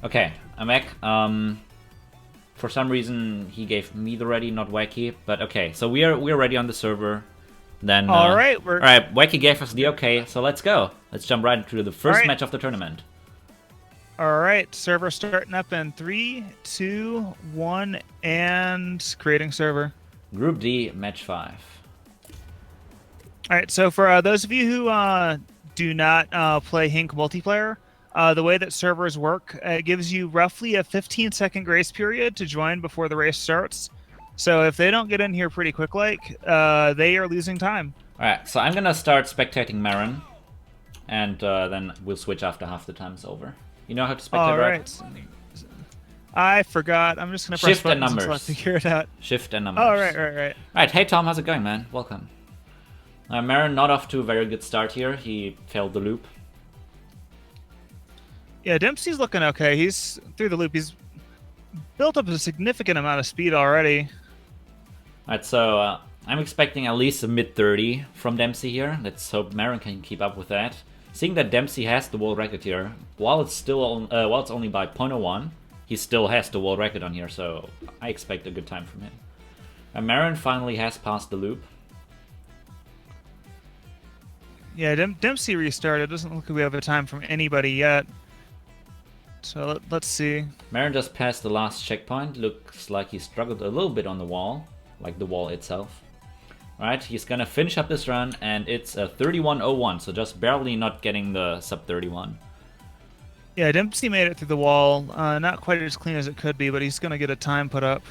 Okay, I'm back. For some reason he gave me the ready, not Wacky. But okay, so we're ready on the server. Then All right, all right. Wacky gave us the okay, so let's go. Let's jump right into the first match of the tournament. All right, server starting up in 3, 2, 1, and creating server. Group D, match 5. All right, so for those of you who do not play Henk multiplayer, the way that servers work, it gives you roughly a 15-second grace period to join before the race starts. So if they don't get in here pretty quick, they are losing time. All right, so I'm gonna start spectating Maran, and then we'll switch after half the time's over. You know how to spectate, All right? right. I forgot. I'm just gonna press Shift and numbers. until I figure it out. Shift and numbers. Oh, right. All right, hey Tom, how's it going, man? Welcome. Maran not off to a very good start here. He failed the loop. Yeah, Dempsey's looking okay. He's through the loop. He's built up a significant amount of speed already. All right, so I'm expecting at least a mid-30 from Dempsey here. Let's hope Maran can keep up with that. Seeing that Dempsey has the world record here, while it's only by 0.01, he still has the world record on here, so I expect a good time from him. And Maran finally has passed the loop. Yeah, Dempsey restarted. Doesn't look like we have a time from anybody yet. So let's see. Maran just passed the last checkpoint. Looks like he struggled a little bit on the wall, like the wall itself. Alright, he's gonna finish up this run, and it's a 31:01, so just barely not getting the sub 31. Yeah, Dempsey made it through the wall. Not quite as clean as it could be, but he's gonna get a time put up.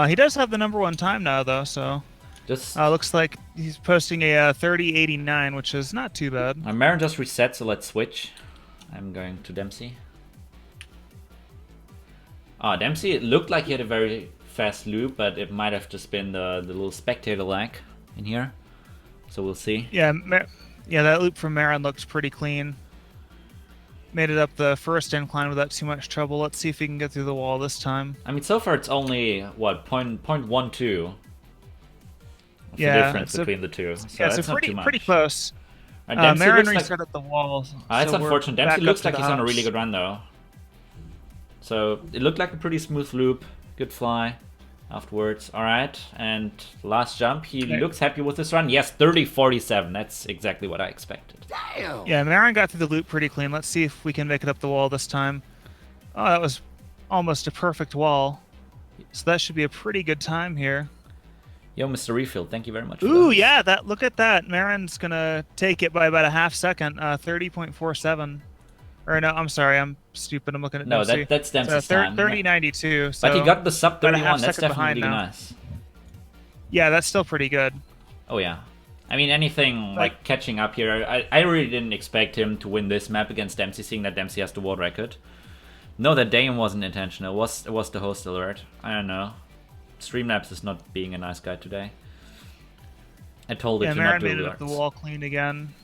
He does have the #1 time now, though, so just looks like he's posting a 30:89, which is not too bad. Maran just reset, so let's switch. I'm going to Dempsey. Dempsey, it looked like he had a very fast loop, but it might have just been the little spectator lag in here. So we'll see. Yeah, that loop from Maran looked pretty clean. Made it up the first incline without too much trouble. Let's see if he can get through the wall this time. I mean, so far it's only, what, 0.12 of the yeah, difference between the two. So yeah, that's so not too much. pretty close. Dempsey Maran looks restarted the wall. that's so unfortunate. Dempsey looks like he's on a really good run, though. So it looked like a pretty smooth loop. Good fly afterwards. Alright, and last jump. He looks happy with this run. Yes, 30:47. That's exactly what I expected. Damn! Yeah, Maran got through the loop pretty clean. Let's see if we can make it up the wall this time. Oh, that was almost a perfect wall. So that should be a pretty good time here. Yo, MrRealfield, thank you very much. Ooh, yeah, look at that. Maran's gonna take it by about a half second. 30.47. Or no, I'm sorry, I'm stupid. I'm looking at Dempsey. No, that's Dempsey's time. 30.92. So but he got the sub 31. That's definitely really nice. Yeah, that's still pretty good. Oh yeah. I mean, anything like catching up here. I really didn't expect him to win this map against Dempsey, seeing that Dempsey has the world record. No, that damn wasn't intentional. It was the host alert. I don't know. Streamlabs is not being a nice guy today. I told it to Maran not do made it up the wall clean again.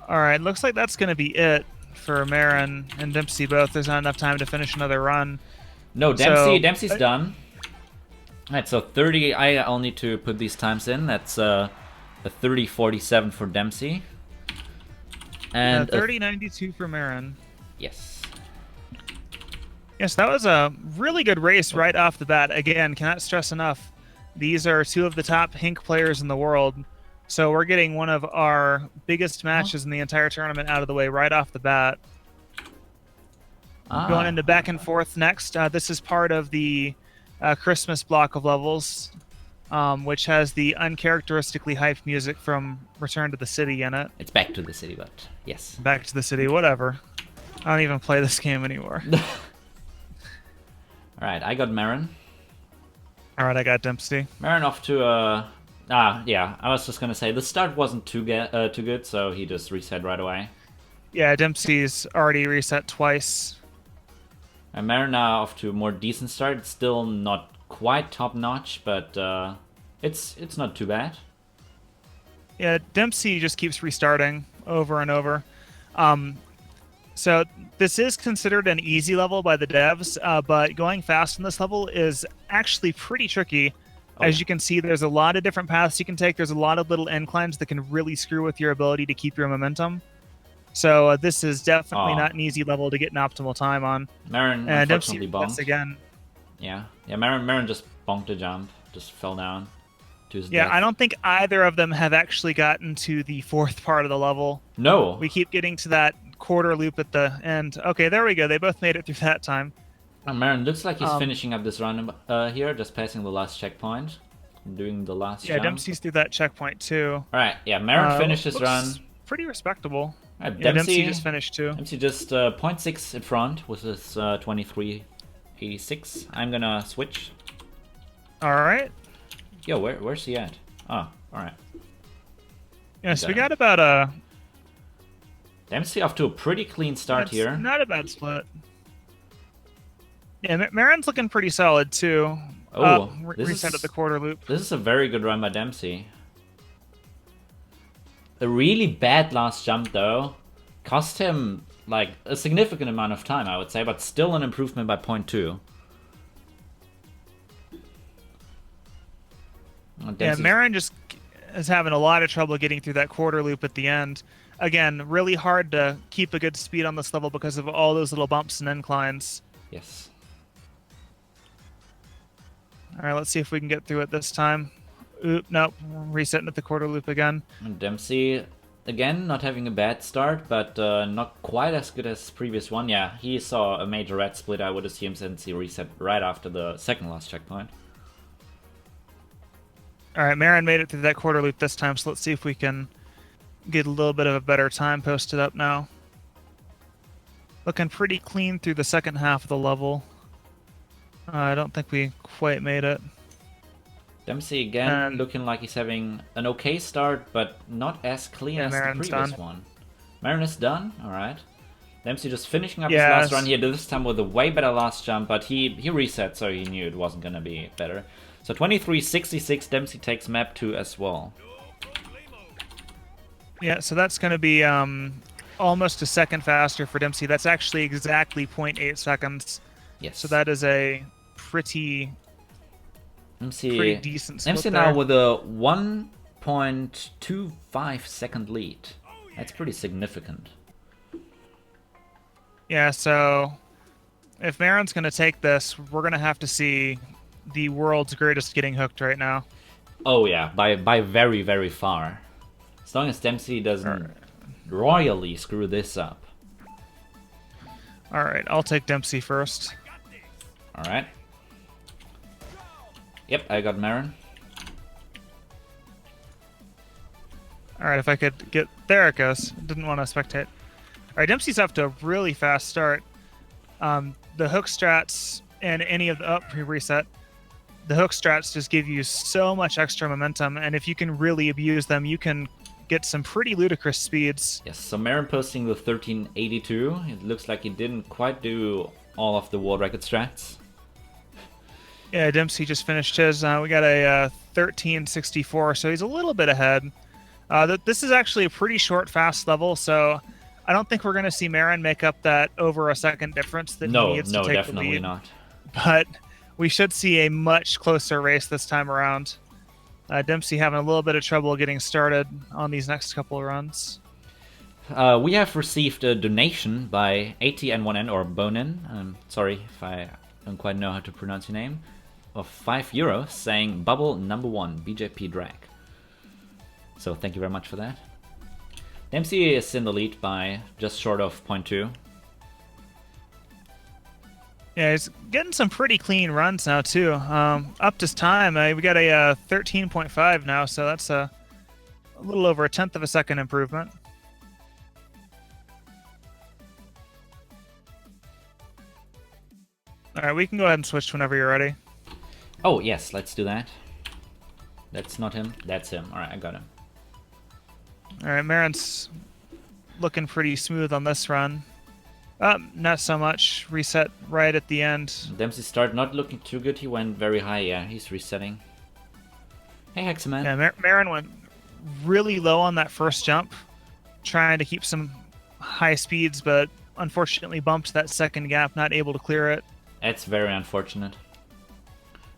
Alright, looks like that's going to be it for Maran and Dempsey both. There's not enough time to finish another run. No, Dempsey's done. Alright, so 30, I'll need to put these times in. That's a 30:47 for Dempsey. And 30:92 for Maran. Yes. Yes, that was a really good race right off the bat. Again, cannot stress enough. These are two of the top Henk players in the world. So we're getting one of our biggest matches in the entire tournament out of the way right off the bat. Going into back and forth next. This is part of the Christmas block of levels, which has the uncharacteristically hyped music from Return to the City in it. It's Back to the City, but yes. Back to the City, whatever. I don't even play this game anymore. Alright, I got Maran. Alright, I got Dempsey. Maran off to yeah, I was just gonna say the start wasn't too good, so he just reset right away. Yeah, Dempsey's already reset twice. And Maran now off to a more decent start. It's still not quite top notch, but it's not too bad. Yeah, Dempsey just keeps restarting over and over. So this is considered an easy level by the devs, but going fast on this level is actually pretty tricky. As you can see, there's a lot of different paths you can take. There's a lot of little inclines that can really screw with your ability to keep your momentum. So this is definitely Oh, not an easy level to get an optimal time on. Maran And Dempsey unfortunately resets bonked. again. Yeah, Maran just bonked a jump, just fell down to his Yeah, death. I don't think either of them have actually gotten to the fourth part of the level. No. We keep getting to that quarter loop at the end. Okay, there we go. They both made it through that time. Maran looks like he's Um, finishing up this run here, just passing the last checkpoint, doing the last yeah, jump. Dempsey's through that checkpoint too. Alright, yeah, Maran finished his run. Looks pretty respectable. Alright, Yeah, Dempsey just finished too. Dempsey just 0.6 in front with his 23.86. I'm gonna switch. All right. Yo, where's he at? Oh, alright. Yes, we got about a... Dempsey off to a pretty clean start here. Not a bad split. Yeah, Maran's looking pretty solid too. Oh, reset at the quarter loop. This is a very good run by Dempsey. A really bad last jump though. Cost him like a significant amount of time, I would say, but still an improvement by 0.2. Yeah, Maran just is having a lot of trouble getting through that quarter loop at the end. Again, really hard to keep a good speed on this level because of all those little bumps and inclines. Yes. All right, let's see if we can get through it this time. Oop, nope, resetting at the quarter loop again. And Dempsey, again, not having a bad start, but not quite as good as previous one. Yeah, he saw a major red split, I would assume, since he reset right after the second last checkpoint. All right, Maran made it through that quarter loop this time, so let's see if we can get a little bit of a better time posted up now. Looking pretty clean through the second half of the level. I don't think we quite made it. Dempsey again looking like he's having an okay start, but not as clean as Maran's the previous done. one. Maran is done, alright. Dempsey just finishing up his last run here, this time with a way better last jump, but he reset, so he knew it wasn't gonna be better. So 23.66, Dempsey takes map 2 as well. Yeah, so that's going to be almost a second faster for Dempsey. That's actually exactly 0.8 seconds. Yes. So that is a pretty decent split Dempsey there. now with a 1.25 second lead. That's pretty significant. Yeah, so if Maran's going to take this, we're going to have to see the world's greatest getting hooked right now. Oh yeah, by very, very far. As long as Dempsey doesn't royally screw this up. Alright, I'll take Dempsey first. Alright. Yep, I got Maran. Alright, if I could get... There it goes. Didn't want to spectate. Alright, Dempsey's off to a really fast start. The hook strats and any of the... reset. The hook strats just give you so much extra momentum, and if you can really abuse them, you can get some pretty ludicrous speeds. Yes, so Maran posting the 1382. It looks like he didn't quite do all of the world record strats. Yeah, Dempsey just finished his. We got a 1364, so he's a little bit ahead. This is actually a pretty short, fast level, so I don't think we're going to see Maran make up that over a second difference that he needs to take definitely the lead. not. But we should see a much closer race this time around. Dempsey having a little bit of trouble getting started on these next couple of runs. We have received a donation by ATN1N or Bonin. Sorry if I don't quite know how to pronounce your name. Of €5 saying Bubble #1 BJP drag. So thank you very much for that. Dempsey is in the lead by just short of 0.2. Yeah, he's getting some pretty clean runs now too. Upped his time. We got a 13.5 now, so that's a little over 1/10 of a second improvement. All right, we can go ahead and switch whenever you're ready. Oh yes, let's do that. That's not him. That's him. All right, I got him. All right, Maran's looking pretty smooth on this run. Not so much. Reset right at the end. Dempsey start not looking too good. He went very high. Yeah, he's resetting. Hey, HeXeRMaN. Yeah, Maran went really low on that first jump, trying to keep some high speeds, but unfortunately bumped that second gap, not able to clear it. That's very unfortunate.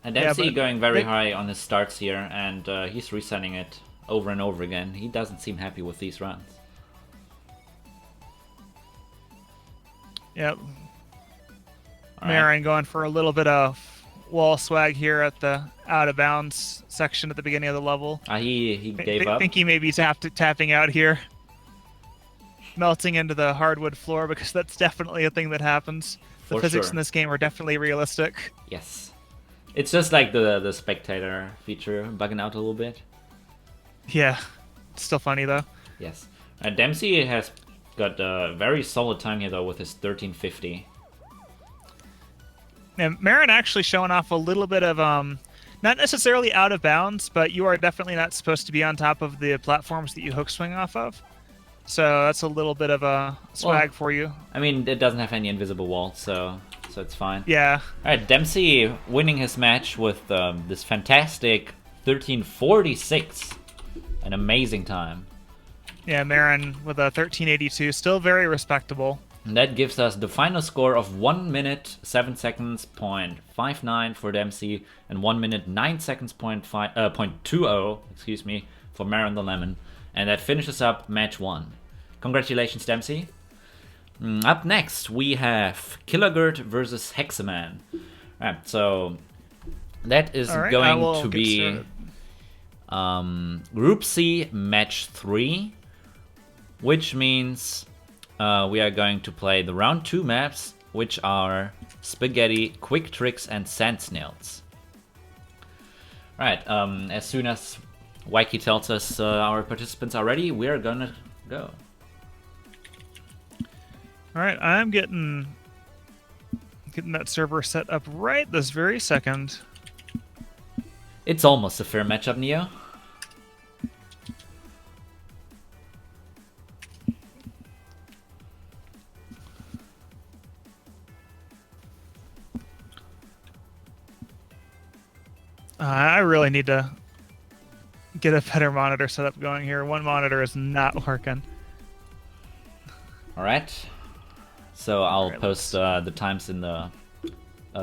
And Dempsey going very high on his starts here, and he's resetting it over and over again. He doesn't seem happy with these runs. Yep. All Maran going for a little bit of wall swag here at the out of bounds section at the beginning of the level. He gave up. Think he may be tapping out here. Melting into the hardwood floor, because that's definitely a thing that happens. The physics in this game are definitely realistic. Yes. It's just like the spectator feature bugging out a little bit. Yeah. It's still funny though. Yes. Dempsey has got a very solid time here though with his 1350. And Maran actually showing off a little bit of not necessarily out of bounds, but you are definitely not supposed to be on top of the platforms that you hook swing off of. So that's a little bit of a swag for you. I mean, it doesn't have any invisible walls, so it's fine. Yeah. All right, Dempsey winning his match with this fantastic 1346. An amazing time. Yeah, Maran with a 1382, still very respectable. And that gives us the final score of 1 minute 7 seconds .59 for Dempsey and 1 minute 9 seconds .20, excuse me, for MaranTheLemon. And that finishes up match 1. Congratulations, Dempsey. Up next, we have killergerd versus HeXeRMaN. Alright, so that is going to be Group C match 3, which means we are going to play the round 2 maps, which are Spaghetti, Quick Tricks, and Sand Snails. Alright, as soon as Wacky tells us our participants are ready, we are gonna go. Alright, I'm getting that server set up right this very second. It's almost a fair matchup, Neo. I really need to get a better monitor setup going here. One monitor is not working. All right. So I'll post the times in the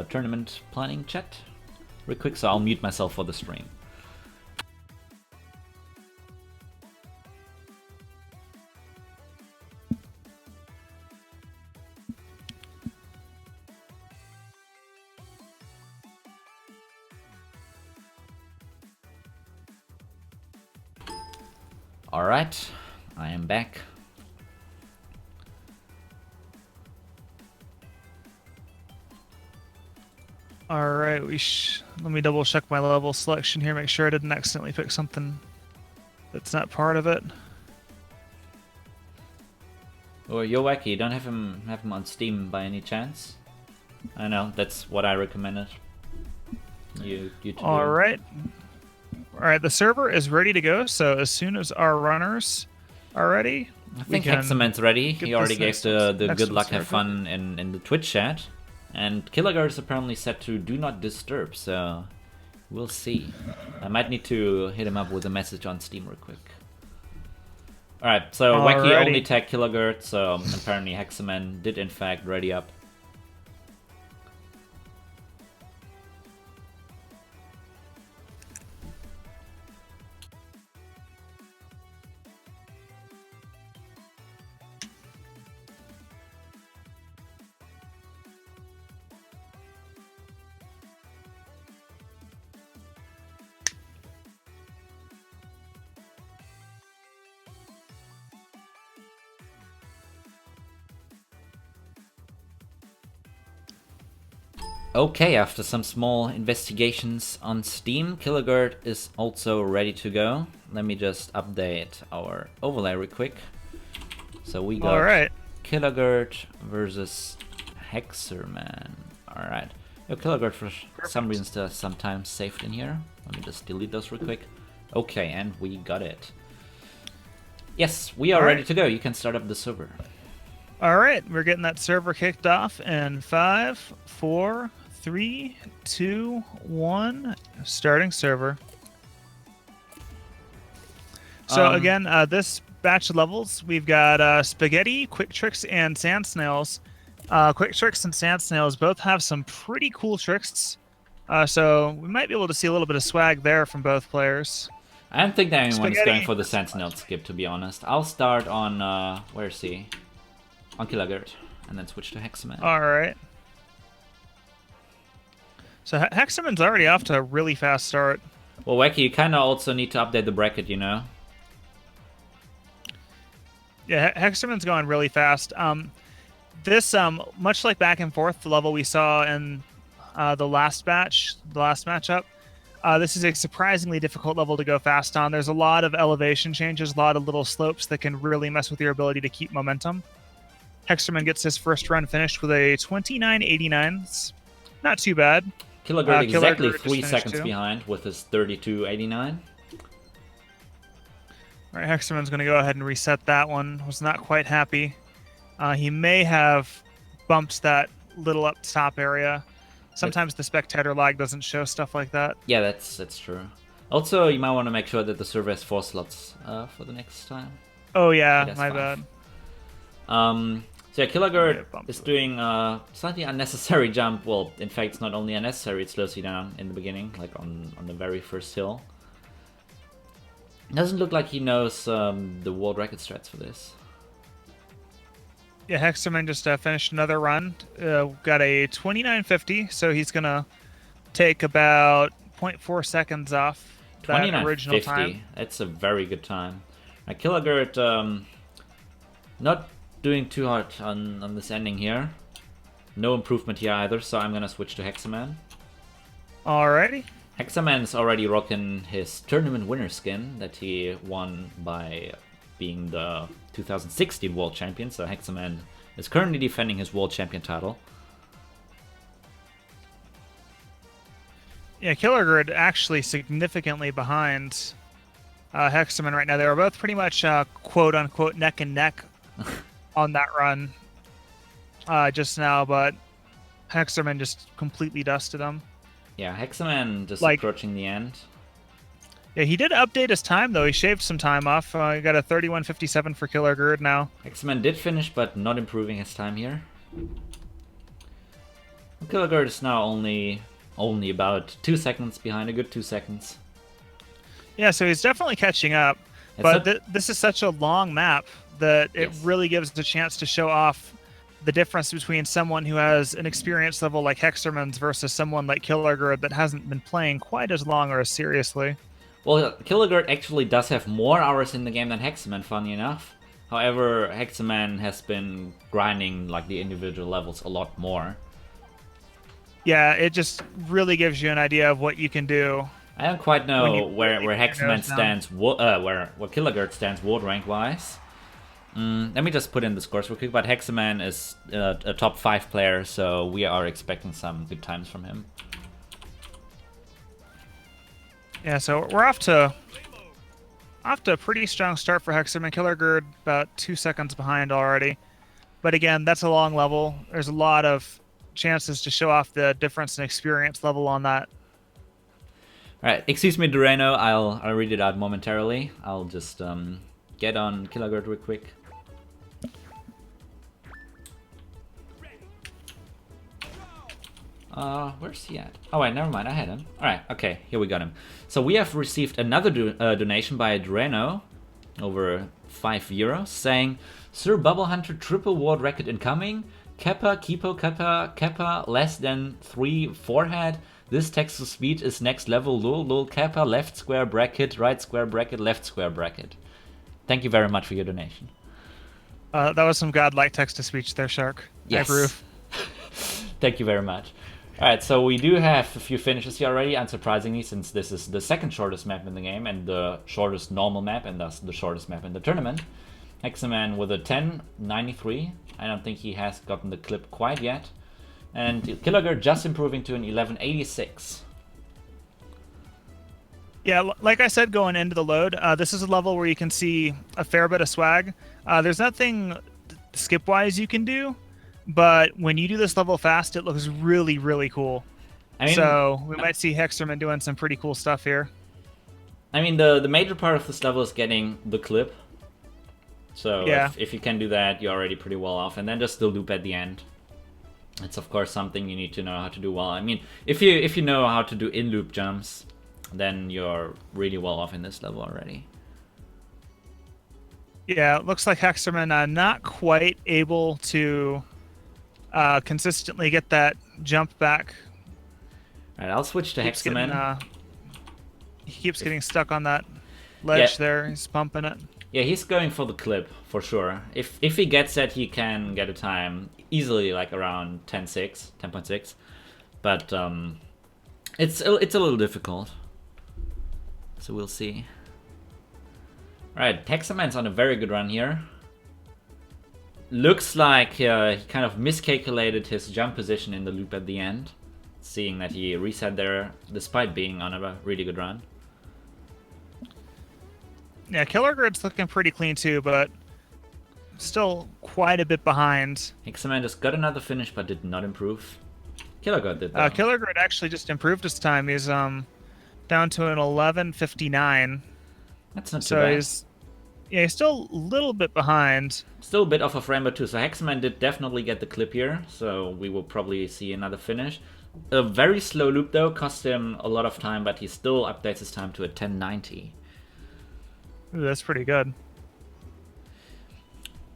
tournament planning chat real quick. So I'll mute myself for the stream. Alright, I am back. Alright, let me double check my level selection here, make sure I didn't accidentally pick something that's not part of it. Oh, you're wacky, you don't have him on Steam by any chance? I know, that's what I recommended. You to do. Alright. Alright, the server is ready to go, so as soon as our runners are ready, I think HeXeRMaN's ready. He already gave the good luck, have fun in the Twitch chat. And killergerd is apparently set to do not disturb, so we'll see. I might need to hit him up with a message on Steam real quick. Alright, so Wacky only tagged killergerd, so apparently HeXeRMaN did in fact ready up. Okay, after some small investigations on Steam, killergerd is also ready to go. Let me just update our overlay real quick. So we got killergerd versus HeXeRMaN. Alright. killergerd for some reason still sometimes saved in here. Let me just delete those real quick. Okay, and we got it. Yes, we are ready to go. You can start up the server. Alright, we're getting that server kicked off in 5, 4, 3, 2, 1. Starting server. So again, this batch of levels, we've got Spaghetti, Quick Tricks, and Sand Snails. Quick Tricks and Sand Snails both have some pretty cool tricks. So we might be able to see a little bit of swag there from both players. I don't think that anyone's going for the Sand Snail skip, to be honest. I'll start on, where's he? on killergerd, and then switch to HeXeRMaN. All right. So HeXeRMan's already off to a really fast start. Well, Wacky, you kind of also need to update the bracket, you know? Yeah, HeXeRMan's going really fast. This, much like back and forth, the level we saw in the last matchup, this is a surprisingly difficult level to go fast on. There's a lot of elevation changes, a lot of little slopes that can really mess with your ability to keep momentum. HeXeRMaN gets his first run finished with a 29.89. It's not too bad. killergerd exactly killergerd 3 seconds too. behind with his 32.89. All right, HeXeRMan's going to go ahead and reset that one. Was not quite happy. He may have bumped that little up top area. Sometimes the spectator lag doesn't show stuff like that. Yeah, that's true. Also, you might want to make sure that the server has 4 slots for the next time. Oh yeah, my 5. bad. So yeah, killergerd is doing a slightly unnecessary jump. Well, in fact, it's not only unnecessary, it slows you down in the beginning, like on the very first hill. Doesn't look like he knows the world record strats for this. Yeah, HeXeRMaN just finished another run. Got a 29.50, so he's going to take about 0.4 seconds off that original time. That's a very good time. Now, killergerd not doing too hard on this ending here. No improvement here either, so I'm going to switch to HeXeRMaN. Alrighty. HeXeRMaN is already rocking his tournament winner skin that he won by being the 2016 world champion. So HeXeRMaN is currently defending his world champion title. Yeah, killergerd actually significantly behind HeXeRMaN right now. They were both pretty much quote unquote neck and neck on that run just now, but HeXeRMaN just completely dusted him. Yeah, HeXeRMaN just approaching the end. Yeah, he did update his time, though. He shaved some time off. He got a 31.57 for killergerd now. HeXeRMaN did finish, but not improving his time here. killergerd is now only about 2 seconds behind, a good 2 seconds. Yeah, so he's definitely catching up. But this is such a long map that it really gives the chance to show off the difference between someone who has an experience level like HeXeRMaN's versus someone like killergerd that hasn't been playing quite as long or as seriously. Well, killergerd actually does have more hours in the game than HeXeRMaN, funny enough. However, HeXeRMaN has been grinding like the individual levels a lot more. Yeah, it just really gives you an idea of what you can do. I don't quite know where HeXeRMaN stands, where killergerd stands world rank wise. Let me just put in the scores real quick, but HeXeRMaN is a top 5 player, so we are expecting some good times from him. Yeah, so we're off to a pretty strong start for HeXeRMaN. killergerd about 2 seconds behind already. But again, that's a long level. There's a lot of chances to show off the difference in experience level on that. Alright, excuse me, Durano, I'll read it out momentarily. I'll just get on killergerd real quick. Where's he at? Oh wait, never mind, I had him. Alright, okay, here we got him. So we have received another donation by Durano, over €5, saying, Sir Bubble Hunter triple world record incoming, Kappa, Kipo, Kappa, Kappa, less than 3 forehead, this text to speech is next level, lol, lol, Kappa, left square bracket, right square bracket, left square bracket. Thank you very much for your donation. That was some godlike text to speech there, Shark. Yes. I approve. Thank you very much. Alright, so we do have a few finishes here already, unsurprisingly, since this is the second shortest map in the game and the shortest normal map and thus the shortest map in the tournament. HeXeRMaN with a 10.93. I don't think he has gotten the clip quite yet. And killergerd just improving to an 11.86. Yeah, like I said going into the load, this is a level where you can see a fair bit of swag. There's nothing skip-wise you can do, but when you do this level fast, it looks really, really cool. I mean, so we might see HeXeRMaN doing some pretty cool stuff here. I mean, the major part of this level is getting the clip. So yeah, if you can do that, you're already pretty well off. And then just the loop at the end. It's of course something you need to know how to do well. I mean, if you know how to do in-loop jumps, then you're really well off in this level already. Yeah, it looks like HeXeRMaN not quite able to consistently get that jump back. All right, I'll switch to Keeps getting, HeXeRMaN. he keeps getting stuck on that ledge Yeah, there. He's pumping it. yeah, he's going for the clip for sure. If he gets it, he can get a time easily, like around 10.6, 10.6. But it's a little difficult. So we'll see. All right, HeXeRMaN's on a very good run here. Looks like he kind of miscalculated his jump position in the loop at the end, seeing that he reset there despite being on a really good run. Yeah, killergerd's looking pretty clean too, but still quite a bit behind. HeXeRMaN just got another finish but did not improve. killergerd did though. Killergerd actually just improved his time. He's down to an 11:59. That's not too So bad. he's still a little bit behind. Still a bit off of Rainbow 2, so HeXeRMaN did definitely get the clip here, so we will probably see another finish. A very slow loop though, cost him a lot of time, but he still updates his time to a 10.90. Ooh, that's pretty good.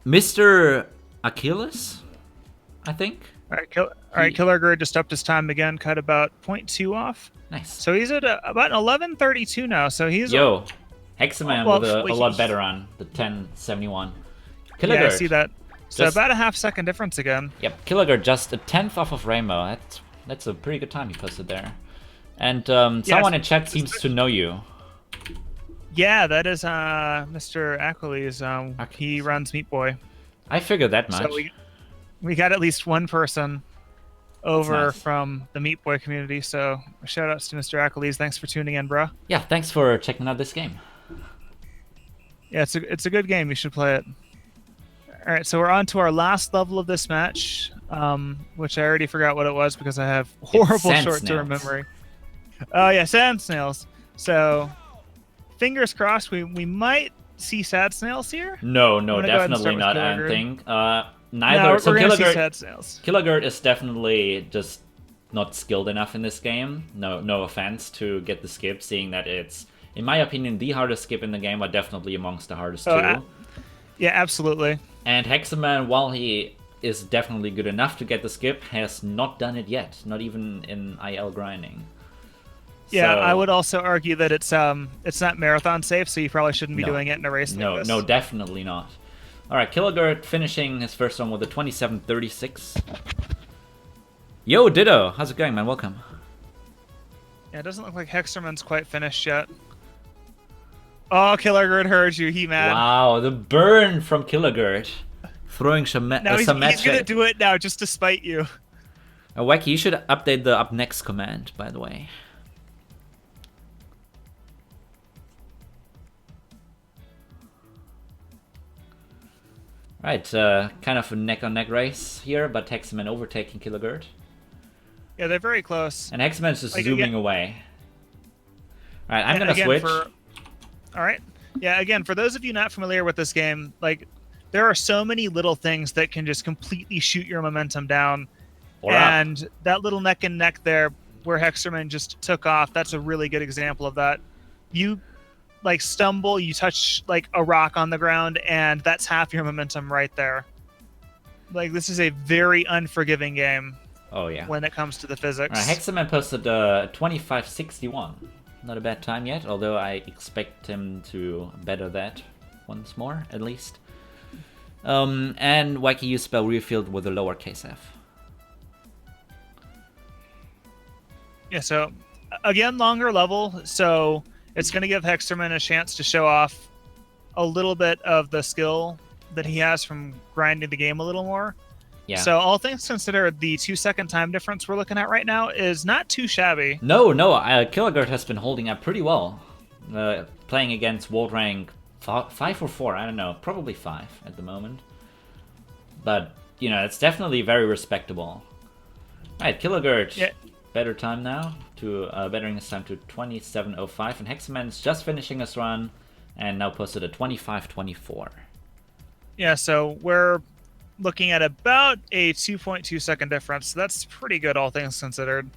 Mr. Achilles, I think? All right, killergerd just upped his time again, cut about 0.2 off. Nice. So he's at about 11:32 now, so he's... Yo, HeXeRMaN well, with a lot better on the 10.71. killergerd. Yeah, I see that. So Just- about a half-second difference again. Yep, killergerd just a 10th off of Rainbow. That's a pretty good time he posted there. And someone in chat seems to know you. Yeah, that is Mr. Achilles. He runs Meat Boy. I figured that much. So we got at least one person over nice. from the Meat Boy community. So shout outs to Mr. Achilles. Thanks for tuning in, bro. Yeah, thanks for checking out this game. Yeah, it's a good game. You should play it. All right, so we're on to our last level of this match, which I already forgot what it was because I have horrible sand short-term snails. memory. Oh yeah, sand snails. So fingers crossed, we might see sad snails here. No, I'm gonna go ahead and definitely start not. with I don't killergerd. think. No, Neither. So we're gonna see killergerd, sad snails. killergerd is definitely just not skilled enough in this game. No offense to get the skip, seeing that it's, in my opinion, the hardest skip in the game, but definitely amongst the hardest too. Yeah, absolutely. And HeXeRMaN, while he is definitely good enough to get the skip, has not done it yet. Not even in IL grinding. Yeah, So- I would also argue that it's not marathon safe, so you probably shouldn't be doing it in a race like this. No, definitely not. All right, killergerd finishing his first one with a 27.36. Yo, Ditto, how's it going, man? Welcome. Yeah, it doesn't look like HeXeRMaN's quite finished yet. Oh, killergerd heard you. He mad. Wow, the burn from killergerd. Throwing some Now he's gonna do it now just to spite you. Wacky, you should update the up next command, by the way. Right, kind of a neck-on-neck race here, but HeXeRMaN overtaking killergerd. Yeah, they're very close. And HeXeRMaN's just Like, zooming again- away. Alright, I'm And gonna again, switch. All right. Yeah, again, for those of you not familiar with this game, like, there are so many little things that can just completely shoot your momentum down. Or up. And that little neck and neck there where HeXeRMaN just took off, that's a really good example of that. You like stumble, you touch like a rock on the ground, and that's half your momentum right there. Like, this is a very unforgiving game Oh, yeah. when it comes to the physics. Alright, HeXeRMaN posted 25.61. Not a bad time yet, although I expect him to better that once more, at least. And Wacky you spell RealField with a lowercase f. Yeah, so again, longer level, so it's going to give HeXeRMaN a chance to show off a little bit of the skill that he has from grinding the game a little more. Yeah. So all things considered, the 2-second time difference we're looking at right now is not too shabby. No, killergerd has been holding up pretty well. Playing against world rank 5 or 4, I don't know, probably 5 at the moment. But, you know, it's definitely very respectable. Alright, killergerd, Yeah. better time now, to bettering his time to 27.05, and HeXeRMaN's just finishing his run, and now posted a 25.24. Yeah, so we're looking at about a 2.2 second difference. So that's pretty good, all things considered.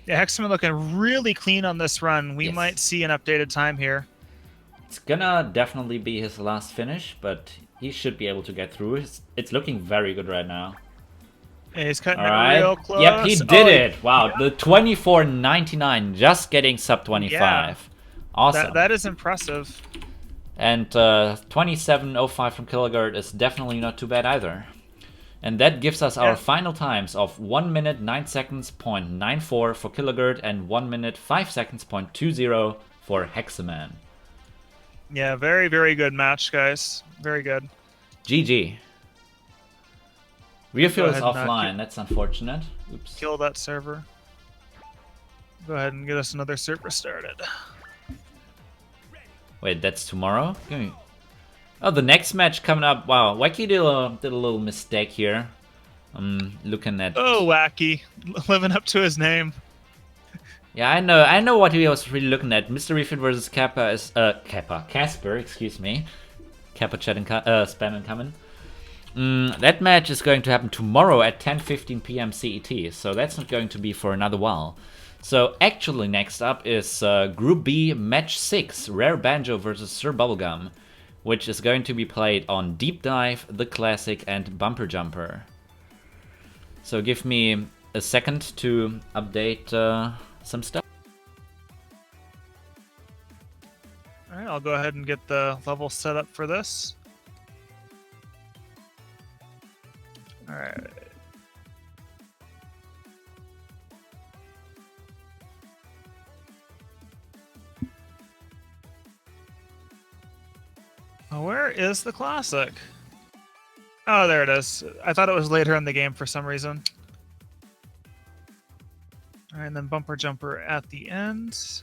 Yeah, HeXeRMaN looking really clean on this run. We Yes. might see an updated time here. It's gonna definitely be his last finish, but he should be able to get through. It's looking very good right now. Yeah, he's cutting Alright. it real close. Yep, he did it. Wow, the 24.99, just getting sub 25. Yeah. Awesome. That is impressive. And 27.05 from killergerd is definitely not too bad either. And that gives us our final times of 1 minute 9 seconds .94 for killergerd and 1 minute 5 seconds .20 for HeXeRMaN. Yeah, very, very good match, guys. Very good. GG. RealField is offline. That's unfortunate. Oops. Kill that server. Go ahead and get us another server started. Wait, that's tomorrow? Oh, the next match coming up. Wow, Wacky did a little mistake here. I'm looking at... Oh, Wacky. Living up to his name. Yeah, I know what he was really looking at. MrRealfield versus Casper, excuse me. Kappa chat and spam incoming. That match is going to happen tomorrow at 10:15 p.m. CET, so that's not going to be for another while. So actually next up is Group B Match 6, RareBanjo versus SirBubbleGum, which is going to be played on Deep Dive, The Classic, and Bumper Jumper. So give me a second to update some stuff. Alright, I'll go ahead and get the level set up for this. Alright. Where is the classic? Oh, there it is. I thought it was later in the game for some reason. Alright, and then bumper jumper at the end.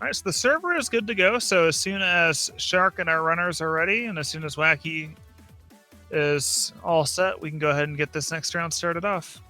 Alright, so the server is good to go. So as soon as Shark and our runners are ready, and as soon as Wacky is all set, we can go ahead and get this next round started off.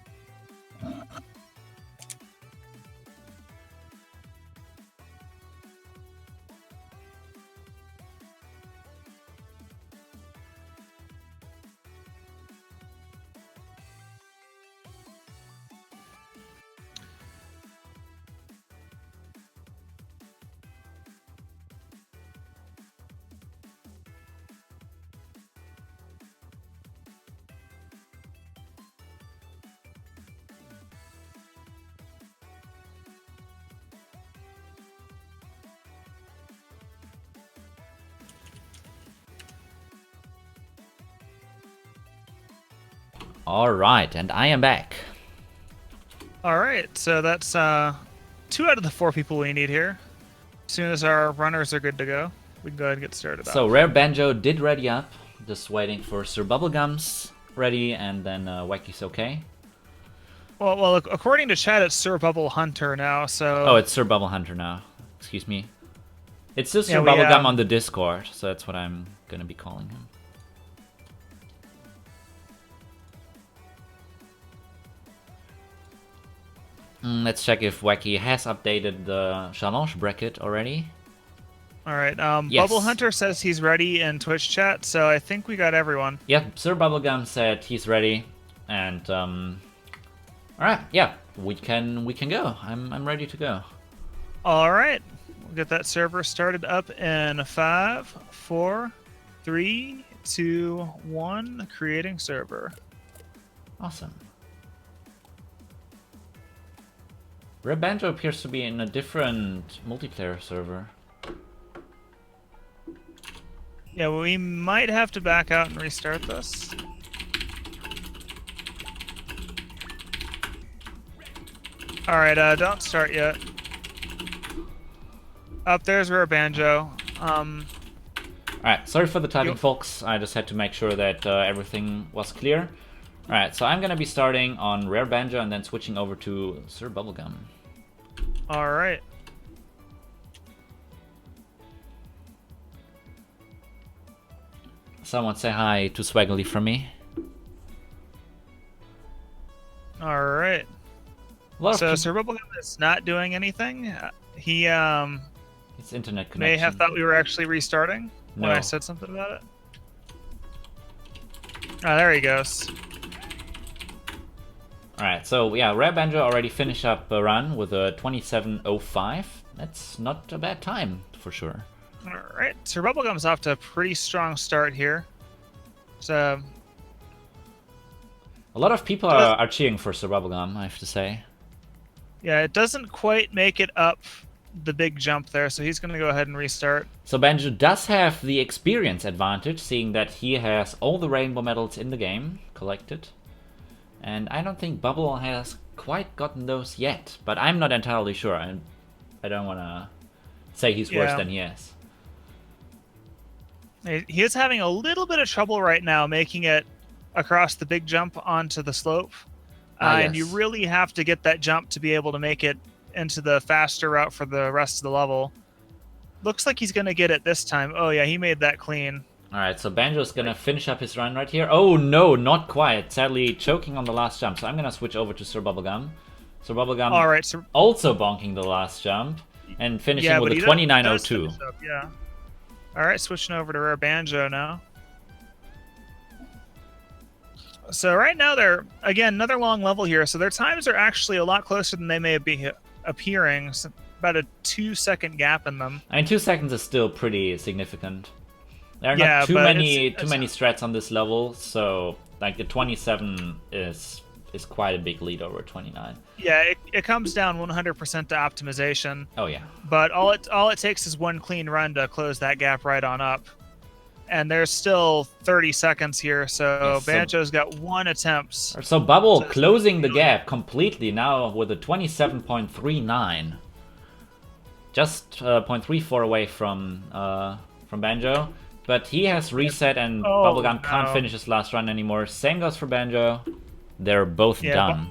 Alright, and I am back. Alright, so that's 2 out of the 4 people we need here. As soon as our runners are good to go, we can go ahead and get started. So RareBanjo did ready up, just waiting for SirBubbleGum's ready, and then Wacky's okay. Well, according to chat, it's SirBubbleHunter now, so... Oh, it's SirBubbleHunter now. Excuse me. It's just SirBubbleGum on the Discord, so that's what I'm gonna be calling him. Let's check if Wacky has updated the challenge bracket already. Alright, yes. Bubble Hunter says he's ready in Twitch chat, so I think we got everyone. Yep, SirBubbleGum said he's ready, and alright, yeah, we can go. I'm ready to go. Alright, we'll get that server started up in 5, 4, 3, 2, 1, creating server. Awesome. RareBanjo appears to be in a different multiplayer server. Yeah, we might have to back out and restart this. Alright, don't start yet. Up there's RareBanjo. Alright, sorry for the typing, folks. I just had to make sure that everything was clear. Alright, so I'm gonna be starting on RareBanjo and then switching over to SirBubbleGum. Alright. Someone say hi to Swaggly from me. Alright. So SirBubbleGum is not doing anything. He it's internet connection. may have thought we were actually restarting when No. I said something about it. Oh, there he goes. Alright, so yeah, RareBanjo already finished up a run with a 27.05. That's not a bad time, for sure. Alright, SirBubbleGum's off to a pretty strong start here. So... a lot of people are cheering for SirBubbleGum, I have to say. Yeah, it doesn't quite make it up the big jump there, so he's going to go ahead and restart. So Banjo does have the experience advantage, seeing that he has all the rainbow medals in the game collected. And I don't think Bubble has quite gotten those yet, but I'm not entirely sure. I don't want to say he's worse than he is. He is having a little bit of trouble right now making it across the big jump onto the slope. And you really have to get that jump to be able to make it into the faster route for the rest of the level. Looks like he's going to get it this time. Oh yeah, he made that clean. Alright, so Banjo's gonna finish up his run right here. Oh no, not quite. Sadly, choking on the last jump. So I'm gonna switch over to SirBubbleGum. SirBubbleGum also bonking the last jump and finishing with a 29.02. Yeah. Alright, switching over to RareBanjo now. So right now they're, again, another long level here. So their times are actually a lot closer than they may be appearing. So about a 2-second gap in them. I mean, 2 seconds is still pretty significant. There are not too many strats on this level, so like the 27 is quite a big lead over 29. Yeah, it comes down 100% to optimization. Oh yeah. But all it takes is one clean run to close that gap right on up. And there's still 30 seconds here, so yes, Banjo's got 1 attempt. So Bubble closing the gap completely now with a 27.39. Just 0.34 away from Banjo. But he has reset and Bubblegum can't finish his last run anymore. Same goes for Banjo. They're both done.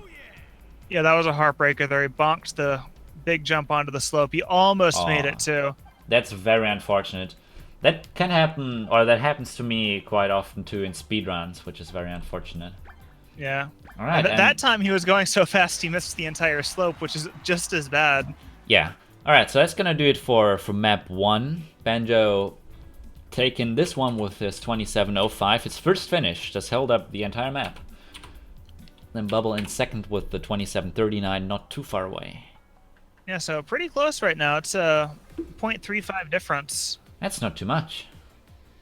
Yeah, that was a heartbreaker there. He bonked the big jump onto the slope. He almost made it too. That's very unfortunate. That can happen, or that happens to me quite often too in speedruns, which is very unfortunate. Yeah. All right. That time he was going so fast he missed the entire slope, which is just as bad. Yeah. All right, so that's gonna do it for map 1. Banjo taking this one with his 27.05. His first finish, just held up the entire map. Then Bubble in second with the 27.39, not too far away. Yeah, so pretty close right now. It's a 0.35 difference. That's not too much.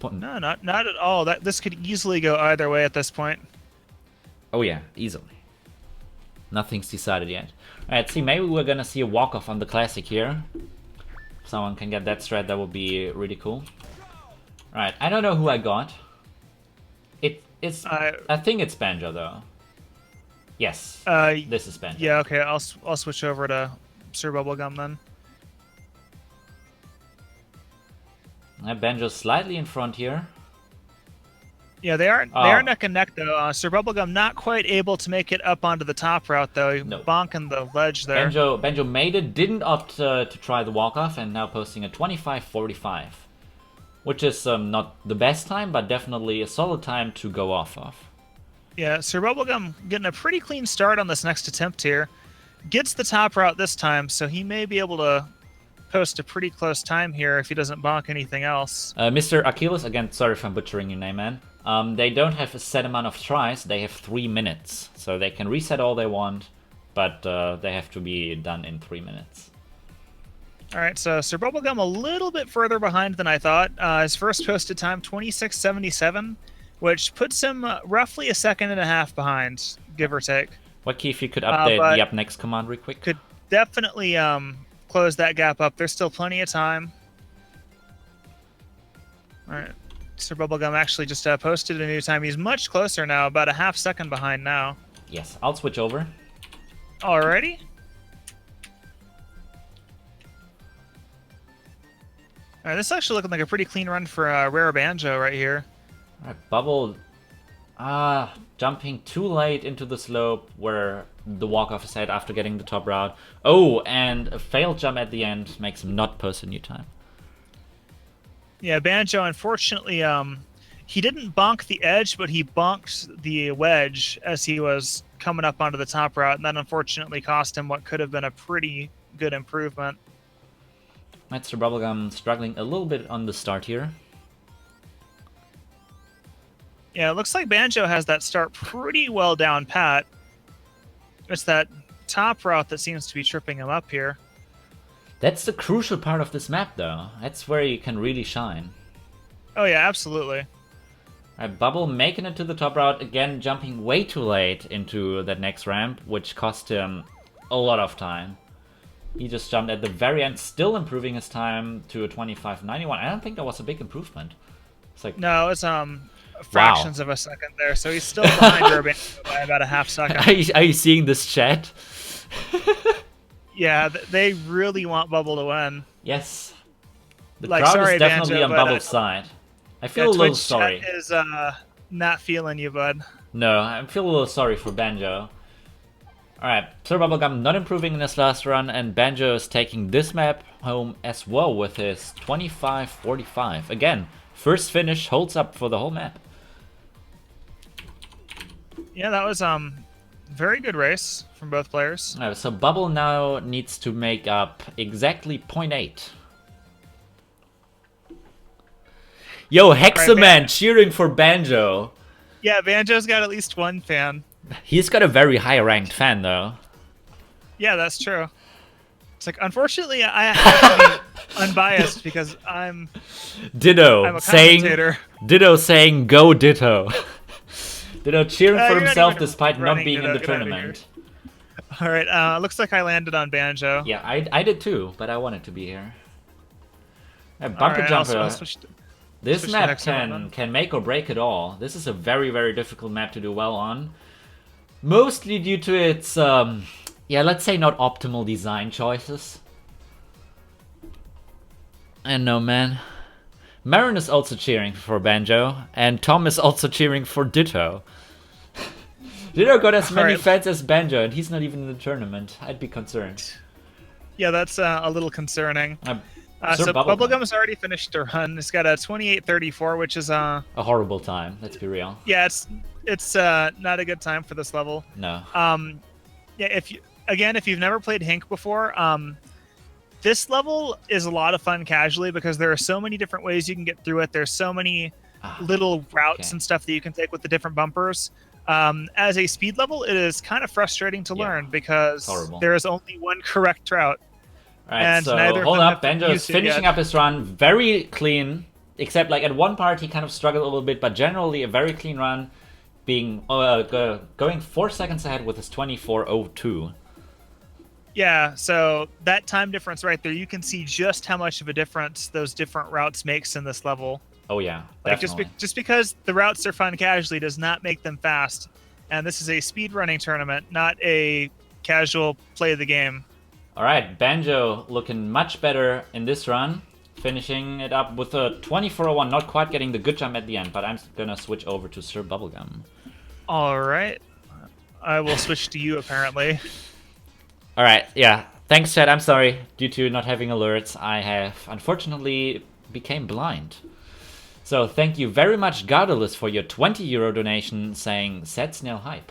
No, not at all. This could easily go either way at this point. Oh yeah, easily. Nothing's decided yet. Alright, see, maybe we're gonna see a walk-off on the classic here. If someone can get that strat, that would be really cool. Alright, I don't know who I got. I think it's Banjo though. Yes, this is Banjo. Yeah, okay, I'll switch over to SirBubbleGum then. Banjo's slightly in front here. Yeah, they are neck and neck though. SirBubbleGum not quite able to make it up onto the top route though. No. Bonking the ledge there. Banjo made it, didn't opt to try the walk-off, and now posting a 25.45. Which is not the best time, but definitely a solid time to go off of. Yeah, SirBubbleGum getting a pretty clean start on this next attempt here. Gets the top route this time, so he may be able to post a pretty close time here if he doesn't bonk anything else. Mr. Achilles, again, sorry if I'm butchering your name, man. They don't have a set amount of tries, they have 3 minutes. So they can reset all they want, but they have to be done in 3 minutes. Alright, so SirBubbleGum a little bit further behind than I thought. His first posted time, 26.77, which puts him roughly 1.5 seconds behind, give or take. What, Keith, you could update the up next command real quick? Could definitely close that gap up. There's still plenty of time. Alright, SirBubbleGum actually just posted a new time. He's much closer now, about 0.5 seconds behind now. Yes, I'll switch over. Alrighty. Alright, this is actually looking like a pretty clean run for RareBanjo right here. Alright, Bubble jumping too late into the slope where the walk-off is at after getting the top route. Oh, and a failed jump at the end makes him not post a new time. Yeah, Banjo, unfortunately, he didn't bonk the edge, but he bonked the wedge as he was coming up onto the top route, and that unfortunately cost him what could have been a pretty good improvement. SirBubbleGum struggling a little bit on the start here. Yeah, it looks like Banjo has that start pretty well down pat. It's that top route that seems to be tripping him up here. That's the crucial part of this map, though. That's where you can really shine. Oh yeah, absolutely. Alright, Bubble making it to the top route, again jumping way too late into that next ramp, which cost him a lot of time. He just jumped at the very end, still improving his time to a 25.91. I don't think that was a big improvement. It's like, no, it's fractions of a second there, so he's still behind RareBanjo by about a half second. Are you seeing this chat? Yeah, they really want Bubble to win. Yes. The Like, crowd sorry, is definitely Banjo, on but, Bubble's side. I feel yeah, a little Twitch sorry. chat is not feeling you, bud. No, I feel a little sorry for Banjo. Alright, SirBubbleGum not improving in his last run, and Banjo is taking this map home as well with his 25.45. Again, first finish holds up for the whole map. Yeah, that was very good race from both players. So Bubble now needs to make up exactly 0.8. Yo, HeXeRMaN cheering for Banjo. Yeah, Banjo's got at least one fan. He's got a very high ranked fan though. Yeah, that's true. It's like, unfortunately, I have to be unbiased because I'm Ditto a commentator. Ditto saying go Ditto. Ditto cheering for You're not himself even despite not running being in Ditto, the get out of tournament. All right, looks like I landed on Banjo. Yeah, I did too, but I wanted to be here. Bumper All right, jumper. I'll switch to- This switch to map HeXeRMaN. can make or break it all. This is a very, very difficult map to do well on. Mostly due to its, yeah, let's say not optimal design choices. And no, man. Maran is also cheering for Banjo, and Tom is also cheering for Ditto. Ditto got as many fans as Banjo, and he's not even in the tournament. I'd be concerned. Yeah, that's a little concerning. So Bubblegum. Bubblegum has already finished the run. It's got a 28.34, which is a horrible time. Let's be real. Yeah, it's not a good time for this level. No. Yeah, if you've never played Henk before, this level is a lot of fun casually because there are so many different ways you can get through it. There's so many little routes and stuff that you can take with the different bumpers. As a speed level, it is kind of frustrating to learn because there is only one correct route. Alright, and so neither hold of them up. Banjo is finishing up his run very clean, except like at one part he kind of struggled a little bit, but generally a very clean run, being going 4 seconds ahead with his 24.02. Yeah, so that time difference right there, you can see just how much of a difference those different routes makes in this level. Oh yeah, like definitely. just because the routes are fun casually does not make them fast, and this is a speed running tournament, not a casual play of the game. All right, Banjo looking much better in this run, finishing it up with a 24.01, not quite getting the good jump at the end, but I'm gonna switch over to SirBubbleGum. All right, I will switch to you apparently. All right, yeah. Thanks, chat. I'm sorry. Due to not having alerts, I have unfortunately became blind. So thank you very much, Gardelus, for your €20 donation saying sad snail hype.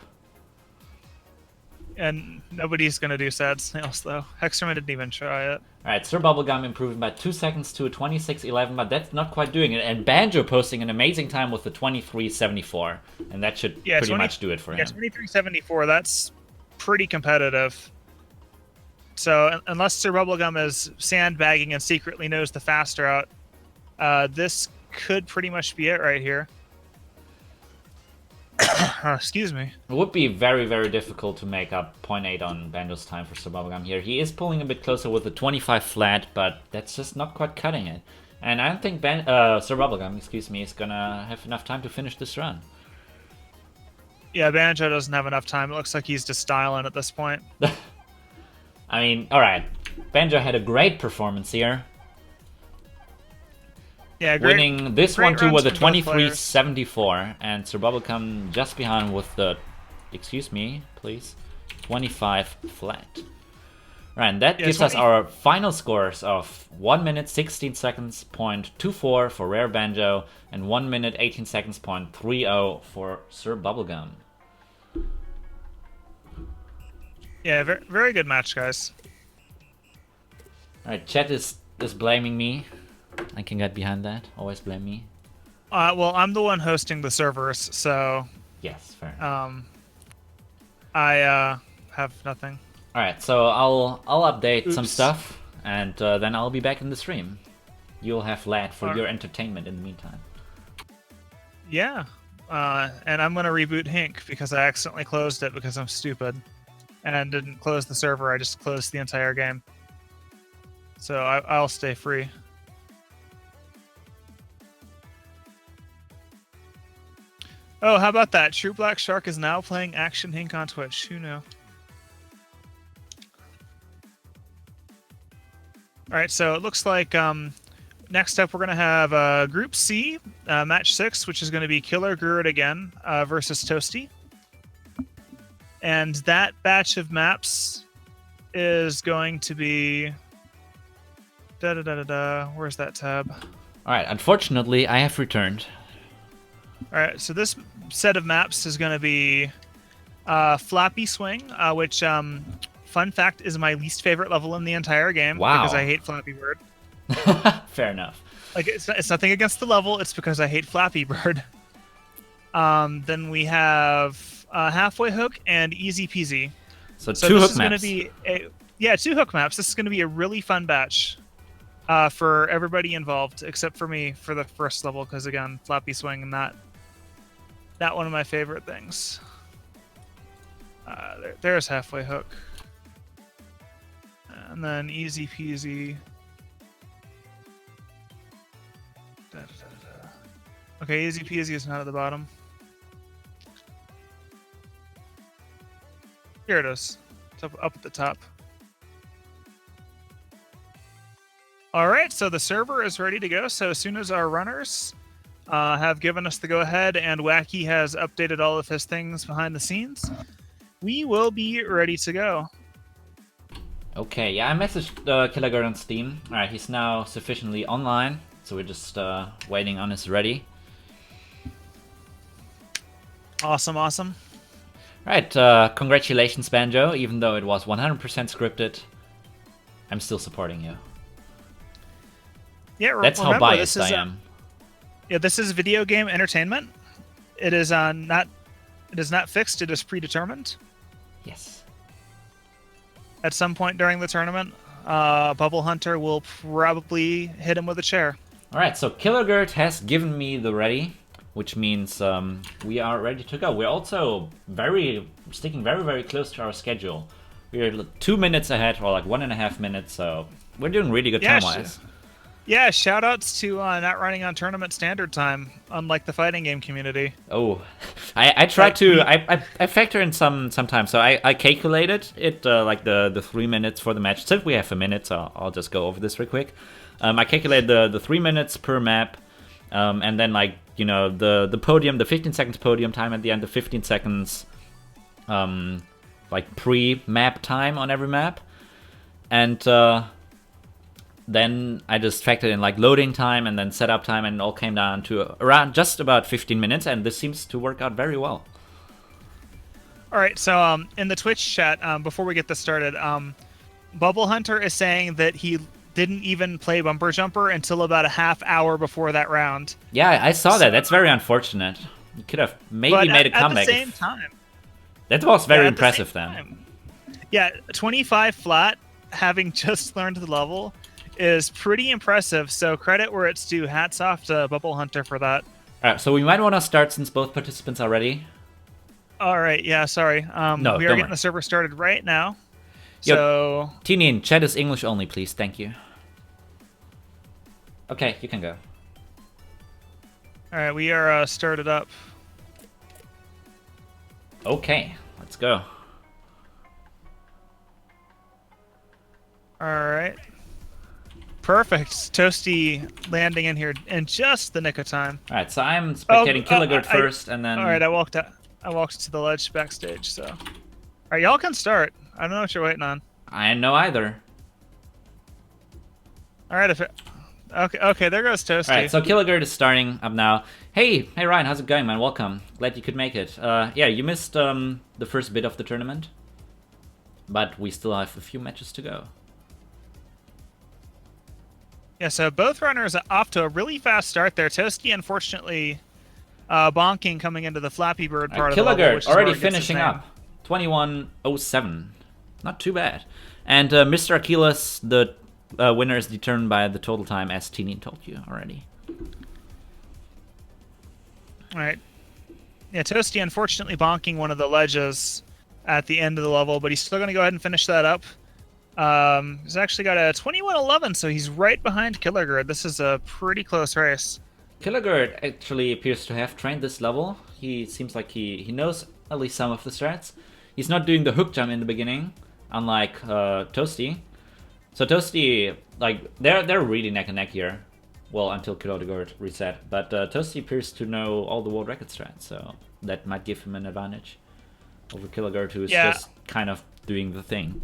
And nobody's going to do sad snails, though. HeXeRMaN didn't even try it. Alright, SirBubbleGum improving by 2 seconds to a 26.11, but that's not quite doing it. And Banjo posting an amazing time with the 23.74. And that should pretty much do it for him. Yeah, 23.74, that's pretty competitive. So unless SirBubbleGum is sandbagging and secretly knows the fast route, this could pretty much be it right here. Excuse me. It would be very, very difficult to make up 0.8 on Banjo's time for SirBubbleGum here. He is pulling a bit closer with the 25 flat, but that's just not quite cutting it. And I don't think SirBubbleGum, excuse me, is gonna have enough time to finish this run. Yeah, Banjo doesn't have enough time. It looks like he's just styling at this point. I mean, alright. Banjo had a great performance here. Yeah, winning this one too with a 23.74, and SirBubbleGum just behind with the, excuse me, please, 25 flat. Right, and that gives us our final scores of 1 minute 16 seconds .24 for RareBanjo and 1 minute 18 seconds .30 for SirBubbleGum. Yeah, very, very good match, guys. All right, chat is blaming me. I can get behind that. Always blame me. Well, I'm the one hosting the servers, so yes, fair. I have nothing. All right, so I'll update some Oops. stuff, and then I'll be back in the stream. You'll have lad for Alright. your entertainment in the meantime. Yeah. And I'm gonna reboot Henk because I accidentally closed it because I'm stupid, and didn't close the server. I just closed the entire game. So I'll stay free. Oh, how about that? True Black Shark is now playing Action Henk on Twitch. Who knew? All right, so it looks like next up we're going to have Group C, Match 6, which is going to be killergerd again versus Toasty. And that batch of maps is going to be... Where's that tab? All right, unfortunately, I have returned. All right, so this set of maps is going to be Flappy Swing, which, fun fact, is my least favorite level in the entire game. Wow. Because I hate Flappy Bird. Fair enough. Like, it's nothing against the level, it's because I hate Flappy Bird. Then we have Halfway Hook and Easy Peasy. So two this hook is maps. Gonna be 2 hook maps. This is going to be a really fun batch for everybody involved, except for me for the first level, because, again, Flappy Swing and not one of my favorite things. There's Halfway Hook. And then Easy Peasy. Okay, Easy Peasy is not at the bottom. Here it is. It's up at the top. Alright, so the server is ready to go. So as soon as our runners have given us the go-ahead and Wacky has updated all of his things behind the scenes, we will be ready to go. Okay, yeah, I messaged killergerd on Steam. All right, he's now sufficiently online, so we're just waiting on his ready. Awesome, awesome. All right, congratulations, Banjo. Even though it was 100% scripted, I'm still supporting you. Yeah, that's how biased I am. Yeah, this is video game entertainment. It is not fixed. It is predetermined. Yes. At some point during the tournament, Bubble Hunter will probably hit him with a chair. All right, so killergerd has given me the ready, which means we are ready to go. We're also sticking very, very close to our schedule. We're 2 minutes ahead, or like 1.5 minutes, so we're doing really good time-wise. Yeah, shout-outs to not running on tournament standard time, unlike the fighting game community. Oh, I tried to... I factor in some time, so I calculated it, like the 3 minutes for the match. Since we have a minute, so I'll just go over this real quick. I calculated the 3 minutes per map, and then, like, you know, the podium, the 15 seconds podium time at the end, the 15 seconds, like, pre-map time on every map. And... then I just factored in like loading time and then setup time, and it all came down to around just about 15 minutes, and this seems to work out very well. All right, so in the Twitch chat, before we get this started, Bubble Hunter is saying that he didn't even play Bumper Jumper until about a half hour before that round. Yeah, I saw that. That's very unfortunate. You could have maybe made a comeback. At the same time. That was very impressive then. Yeah, 25 flat, having just learned the level, is pretty impressive, so credit where it's due. Hats off to Bubble Hunter for that. Alright, so we might want to start since both participants are ready. Alright, yeah, sorry. No, we are getting the server started right now. Yo, so... Tinian, chat is English only, please. Thank you. Okay, you can go. Alright, we are started up. Okay, let's go. Alright. Perfect. Toasty landing in here in just the nick of time. All right, so I'm spectating killergerd first, and then... All right, I walked to the ledge backstage, so... All right, y'all can start. I don't know what you're waiting on. I know either. All right, Okay, there goes Toasty. All right, so killergerd is starting up now. Hey Ryan, how's it going, man? Welcome. Glad you could make it. Yeah, you missed the first bit of the tournament, but we still have a few matches to go. Yeah, so both runners are off to a really fast start there. Toasty, unfortunately, bonking coming into the Flappy Bird part of the level, killergerd which is already where it gets his finishing name. up. 21:07. Not too bad. And Mr. Achilles, the winner is determined by the total time, as Tini told you already. All right. Yeah, Toasty unfortunately bonking one of the ledges at the end of the level, but he's still going to go ahead and finish that up. He's actually got a 21:11, so he's right behind killergerd. This is a pretty close race. killergerd actually appears to have trained this level. He seems like he knows at least some of the strats. He's not doing the hook jump in the beginning, unlike Toasty. So Toasty, like, they're really neck and neck here. Well, until killergerd reset. But Toasty appears to know all the world record strats, so that might give him an advantage over killergerd, who is just kind of doing the thing.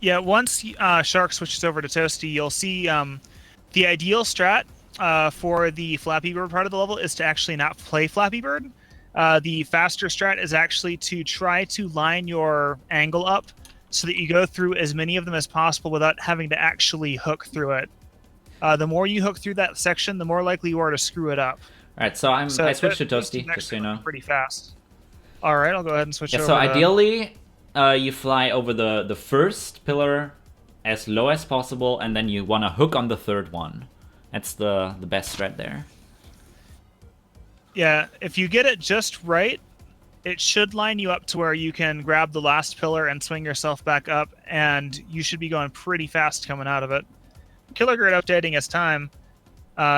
Yeah, once Shark switches over to Toasty, you'll see the ideal strat for the Flappy Bird part of the level is to actually not play Flappy Bird. The faster strat is actually to try to line your angle up so that you go through as many of them as possible without having to actually hook through it. The more you hook through that section, the more likely you are to screw it up. All right, so I switched to Toasty, just so you know. Pretty fast. All right, I'll go ahead and switch over. So ideally, you fly over the first pillar as low as possible, and then you want to hook on the third one. That's the best strat there. Yeah, if you get it just right, it should line you up to where you can grab the last pillar and swing yourself back up, and you should be going pretty fast coming out of it. killergerd updating his time.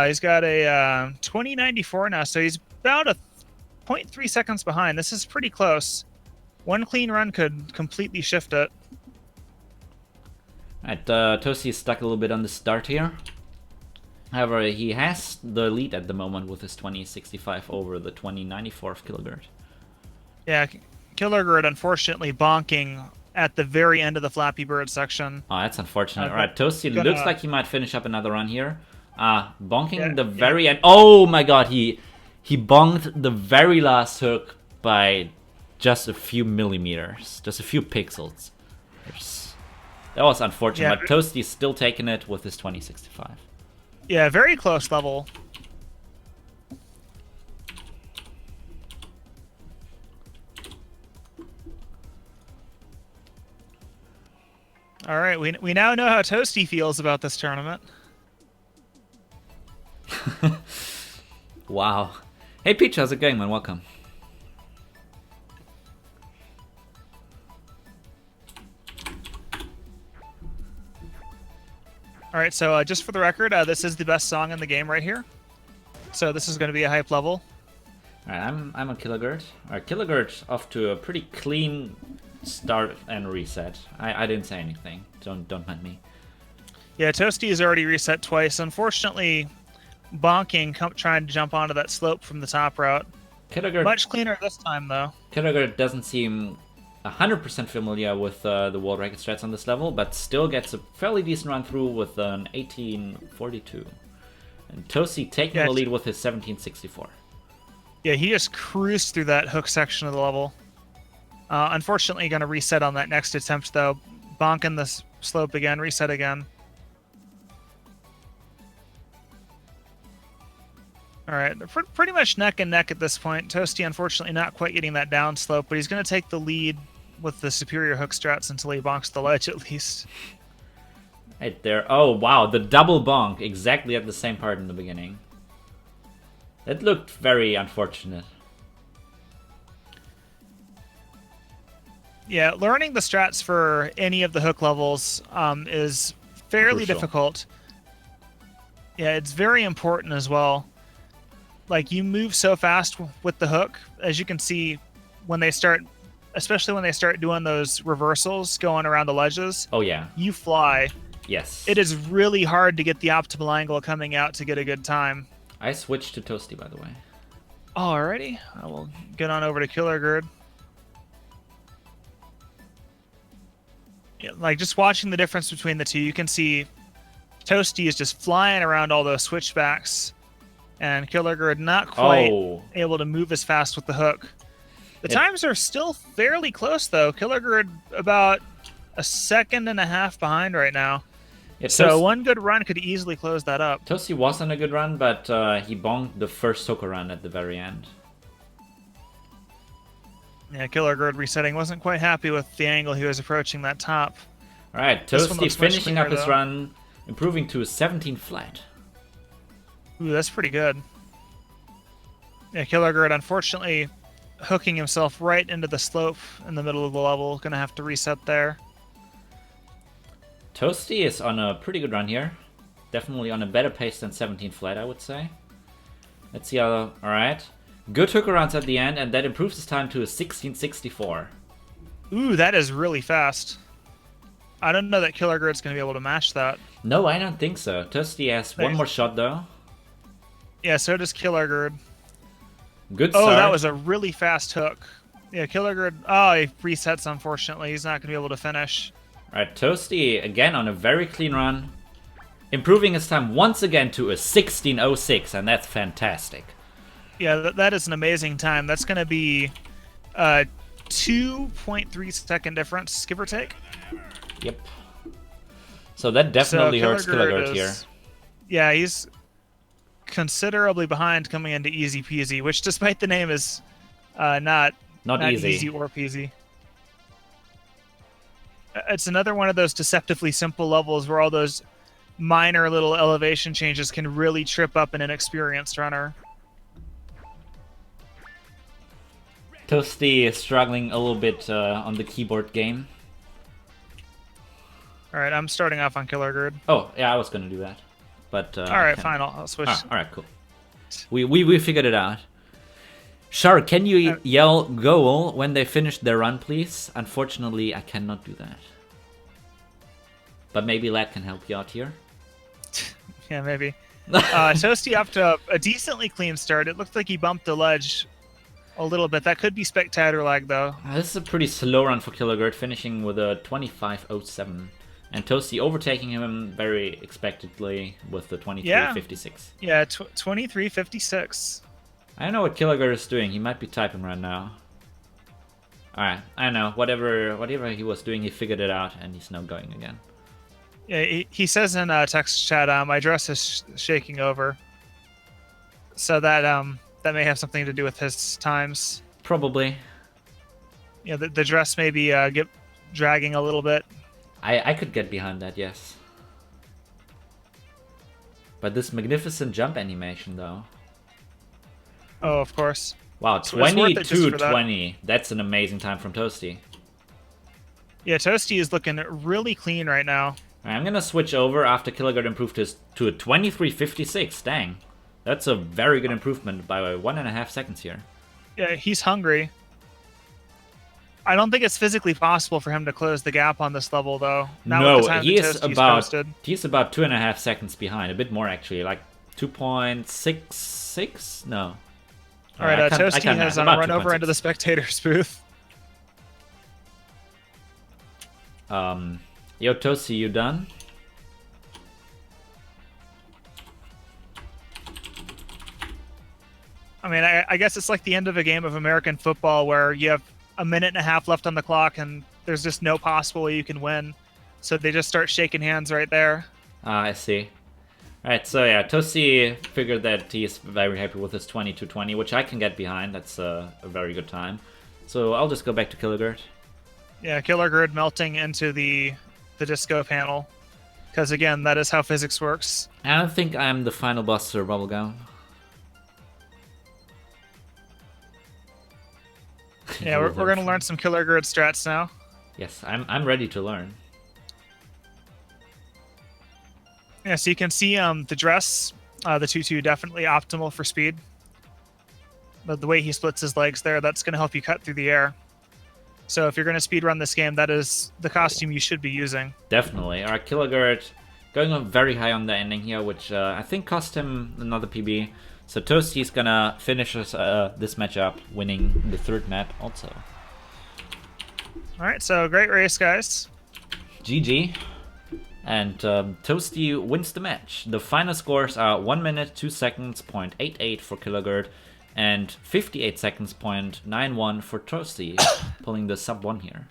He's got a 2094 now, so he's about a 0.3 seconds behind. This is pretty close. One clean run could completely shift it. Alright, Toasty is stuck a little bit on the start here. However, he has the lead at the moment with his 2065 over the 2094 of killergerd. Yeah, killergerd unfortunately bonking at the very end of the Flappy Bird section. Oh, that's unfortunate. Alright, Toasty looks like he might finish up another run here. Bonking the very end. Oh my god, he bonked the very last hook by just a few millimeters, just a few pixels. That was unfortunate, but Toasty's still taking it with his 2065. Yeah, very close level. All right, we now know how Toasty feels about this tournament. Wow. Hey Peach, how's it going, man? Welcome. All right, so just for the record, this is the best song in the game right here. So this is going to be a hype level. All right, I'm a killergerd. All right, killergerd off to a pretty clean start and reset. I didn't say anything. Don't mind me. Yeah, Toasty has already reset twice. Unfortunately, bonking trying to jump onto that slope from the top route. killergerd, much cleaner this time though. killergerd doesn't seem 100% familiar with the world record strats on this level, but still gets a fairly decent run through with an 1842. And Toasty taking the lead with his 1764. Yeah, he just cruised through that hook section of the level. Unfortunately, going to reset on that next attempt, though. Bonking the slope again, reset again. All right, they're pretty much neck and neck at this point. Toasty, unfortunately, not quite getting that down slope, but he's going to take the lead with the superior hook strats until he bonks the ledge, at least. Right there. Oh, wow, the double bonk exactly at the same part in the beginning. That looked very unfortunate. Yeah, learning the strats for any of the hook levels is fairly difficult. Yeah, it's very important as well. Like, you move so fast with the hook, as you can see when they start, especially when they start doing those reversals going around the ledges. Oh, yeah. You fly. Yes. It is really hard to get the optimal angle coming out to get a good time. I switched to Toasty, by the way. Alrighty. I will get on over to killergerd. Yeah, like, just watching the difference between the two, you can see Toasty is just flying around all those switchbacks, and killergerd not quite able to move as fast with the hook. The times are still fairly close, though. killergerd about a second and a half behind right now. So one good run could easily close that up. Toasty wasn't a good run, but he bonked the first hooker run at the very end. Yeah, killergerd resetting. Wasn't quite happy with the angle he was approaching that top. All right, This one Toasty looks much finishing up cleaner, his though. run, improving to 17 flat. Ooh, that's pretty good. Yeah, killergerd unfortunately hooking himself right into the slope in the middle of the level. Gonna have to reset there. Toasty is on a pretty good run here. Definitely on a better pace than 17 flat, I would say. Let's see how... Alright. Good hook arounds at the end, and that improves his time to a 1664. Ooh, that is really fast. I don't know that killergerd's gonna be able to match that. No, I don't think so. Toasty has one more shot, though. Yeah, so does killergerd. Good start. Oh, that was a really fast hook. Yeah, killergerd... Oh, he resets, unfortunately. He's not gonna be able to finish. Alright, Toasty again on a very clean run. Improving his time once again to a 1606, and that's fantastic. Yeah, that is an amazing time. That's going to be a 2.3 second difference, give or take. Yep. So that definitely hurts killergerd here. Yeah, he's considerably behind coming into easy peasy, which despite the name is not easy or peasy. It's another one of those deceptively simple levels where all those minor little elevation changes can really trip up an inexperienced runner. Toasty is struggling a little bit on the keyboard game. Alright, I'm starting off on killergerd. Oh, yeah, I was going to do that. But alright, fine, I'll switch. Alright, cool. We figured it out. Shark, can you yell goal when they finish their run, please? Unfortunately, I cannot do that. But maybe Lad can help you out here. Yeah, maybe. Toasty up to a decently clean start. It looked like he bumped the ledge a little bit. That could be spectator lag, though. This is a pretty slow run for killergerd, finishing with a 25.07. And Toasty overtaking him very expectedly with the 23.56. Yeah, 23.56. I don't know what killergerd is doing. He might be typing right now. Alright, I don't know. Whatever he was doing, he figured it out, and he's now going again. Yeah, he says in text chat, my dress is shaking over. So that that may have something to do with his times. Probably. Yeah, the dress may be dragging a little bit. I could get behind that, yes. But this magnificent jump animation, though. Oh, of course. Wow, 22.20. That's an amazing time from Toasty. Yeah, Toasty is looking really clean right now. I'm gonna switch over after killergerd improved to a 23.56. Dang. That's a very good improvement by 1.5 seconds here. Yeah, he's hungry. I don't think it's physically possible for him to close the gap on this level, though. No, he's about 2.5 seconds behind. A bit more, actually. Like 2.66? No. Alright, Toasty has run over into the spectator's booth. Yo, Toasty, you done? I mean, I guess it's like the end of a game of American football where you have a minute and a half left on the clock and there's just no possible way you can win. So they just start shaking hands right there. I see. Alright, so yeah, Toasty figured that he's very happy with his 22.20, which I can get behind. That's a very good time. So I'll just go back to killergerd. Yeah, killergerd melting into the disco panel. Because again, that is how physics works. I don't think I'm the final boss, SirBubbleGum. Yeah, we're going to learn some killergerd strats now. Yes, I'm ready to learn. Yeah, so you can see the dress, the tutu, definitely optimal for speed. But the way he splits his legs there, that's going to help you cut through the air. So if you're going to speedrun this game, that is the costume you should be using. Definitely. Alright, killergerd going up very high on the ending here, which I think cost him another PB. So Toasty's gonna finish this matchup, winning the third map also. Alright, so great race, guys. GG. And Toasty wins the match. The final scores are 1 minute, 2 seconds, 0.88 for killergerd, and 58 seconds, 0.91 for Toasty, pulling the sub 1 here.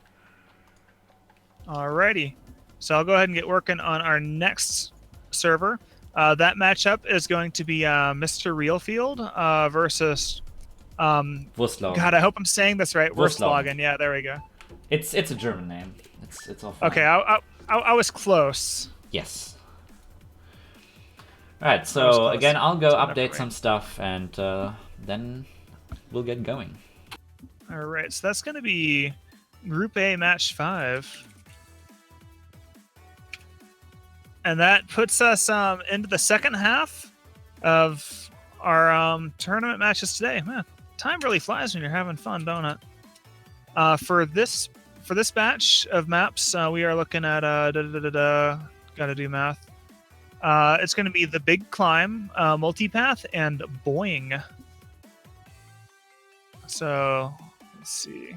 Alrighty. So I'll go ahead and get working on our next server. That matchup is going to be MrRealfield versus Wurstlaugen. God, I hope I'm saying this right. Wurstlaugen. Wurstlaugen. Yeah, there we go. It's a German name. It's all fine. Okay, I was close. Yes. Alright, so again, I'll go update some stuff, and then we'll get going. Alright, so that's going to be Group A Match 5. And that puts us into the second half of our tournament matches today. Man, time really flies when you're having fun, don't it? For this batch of maps, we are looking at gotta do math. It's going to be the Big Climb, Multipath, and Boing. So let's see.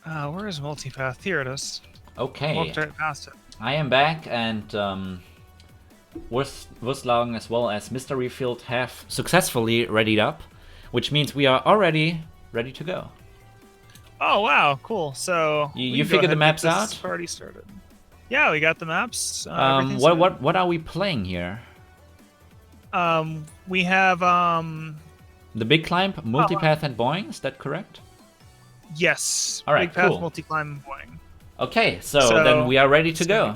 Where is Multipath? Here it is. Okay. Walked right past it. I am back, and Wurstlaugen as well as MrRealfield have successfully readied up, which means we are already ready to go. Oh wow, cool! So you figured the maps out? Already started. Yeah, we got the maps. What are we playing here? We have the Big Climb, Multipath, and Boing. Is that correct? Yes. All right, Big Path, cool. Multi-Climb, Boing. Okay, so then we are ready to go.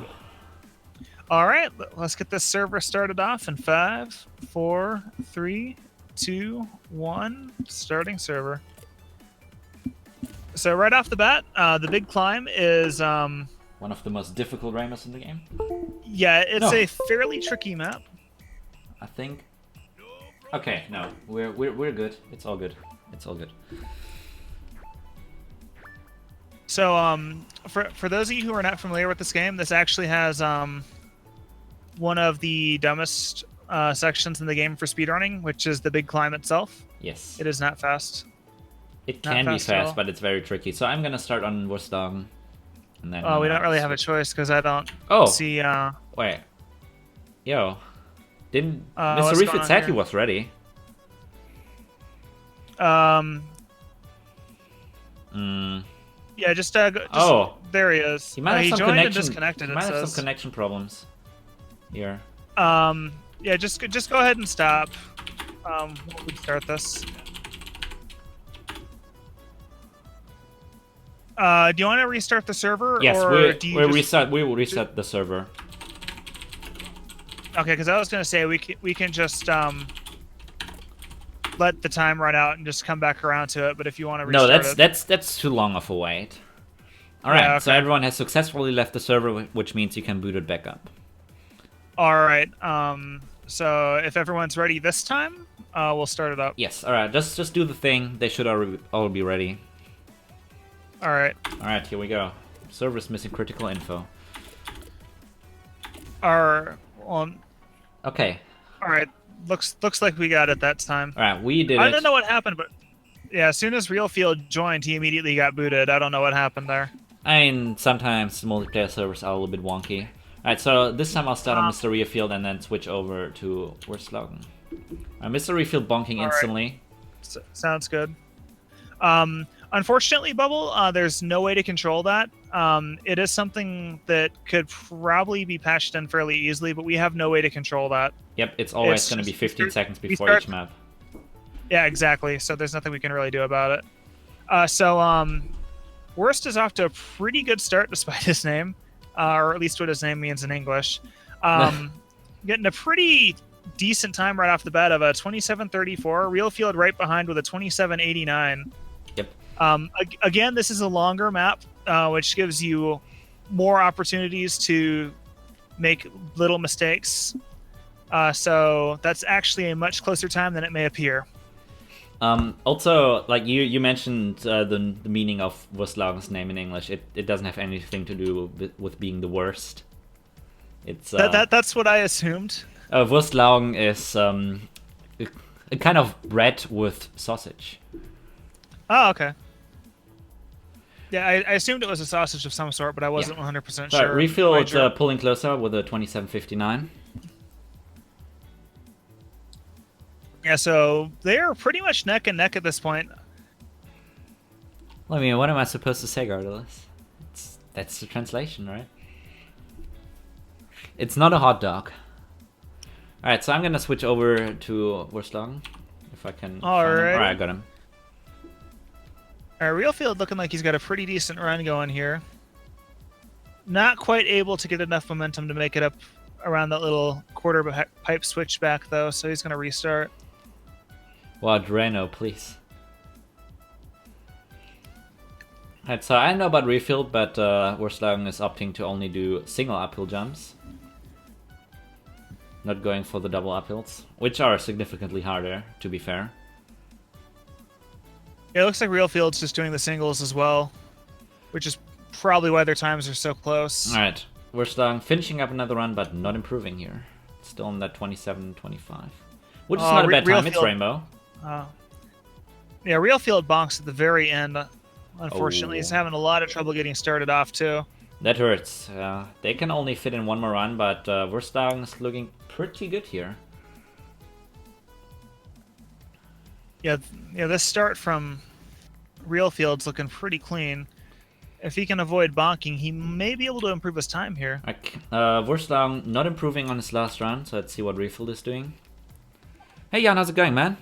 All right, let's get this server started off in 5, 4, 3, 2, 1. Starting server. So right off the bat, the Big Climb is one of the most difficult rainbows in the game. Yeah, it's a fairly tricky map. I think. Okay, no, we're good. It's all good. It's all good. So for those of you who are not familiar with this game, this actually has one of the dumbest sections in the game for speedrunning, which is the Big Climb itself. Yes. It is not fast. It can be fast, but it's very tricky. So I'm gonna start on Wurstlaugen, and then. Oh, we don't really have a choice because I don't see. Wait. Yo, didn't MrRealfield said he was ready? Yeah, just there he is. He might have some joined connection. and disconnected. He might have some connection problems here. Yeah, just go ahead and stop. We'll start this. Do you want to restart the server? Yes, or we will reset the server. Okay, because I was gonna say we can just let the time run out and just come back around to it. But if you want to restart that's too long of a wait. All right, okay. So everyone has successfully left the server, which means you can boot it back up. All right. So if everyone's ready this time, we'll start it up. Yes. All right. Just do the thing. They should all be ready. All right. All right. Here we go. Server's missing critical info. Okay. All right. Looks like we got it that time. All right. We did it. I don't know what happened, but yeah, as soon as RealField joined, he immediately got booted. I don't know what happened there. I mean, sometimes multiplayer servers are a little bit wonky. Alright, so this time I'll start on MrRealfield and then switch over to Wurstlaugen. MrRealfield bonking instantly. Sounds good. Unfortunately, Bubble, there's no way to control that. It is something that could probably be patched in fairly easily, but we have no way to control that. Yep, it's always going to be 15 seconds before each map. Yeah, exactly. So there's nothing we can really do about it. Worst is off to a pretty good start despite his name, or at least what his name means in English. Getting a pretty decent time right off the bat of a 27:34. RealField right behind with a 27:89. Yep. Again, this is a longer map, which gives you more opportunities to make little mistakes. So that's actually a much closer time than it may appear. Also, like you mentioned the meaning of Wurstlaugen's name in English. It doesn't have anything to do with being the worst. It's that's what I assumed. Wurstlaugen is a kind of bread with sausage. Oh, okay. Yeah, I assumed it was a sausage of some sort, but I wasn't 100% sure. RealField pulling closer with a 27:59. Yeah, so they're pretty much neck and neck at this point. Well, I mean, what am I supposed to say, regardless? That's the translation, right? It's not a hot dog. Alright, so I'm gonna switch over to Wurstlaugen. If I can find him. Alright, I got him. Alright, RealField looking like he's got a pretty decent run going here. Not quite able to get enough momentum to make it up around that little quarter pipe switchback, though, so he's going to restart. Wow, Drano, please. Alright, so I don't know about refill, but Wurstlaugen is opting to only do single uphill jumps. Not going for the double uphills, which are significantly harder, to be fair. Yeah, it looks like RealField's just doing the singles as well, which is probably why their times are so close. Alright, Wurstlaugen finishing up another run, but not improving here. Still in that 27-25. Which is not a bad time, it's Rainbow. Yeah, RealField bonks at the very end. Unfortunately, he's having a lot of trouble getting started off, too. That hurts. They can only fit in one more run, but Wurstlaugen is looking pretty good here. Yeah, this start from RealField's looking pretty clean. If he can avoid bonking, he may be able to improve his time here. Wurstlaugen not improving on his last run, so let's see what Refield is doing. Hey Jan, how's it going, man?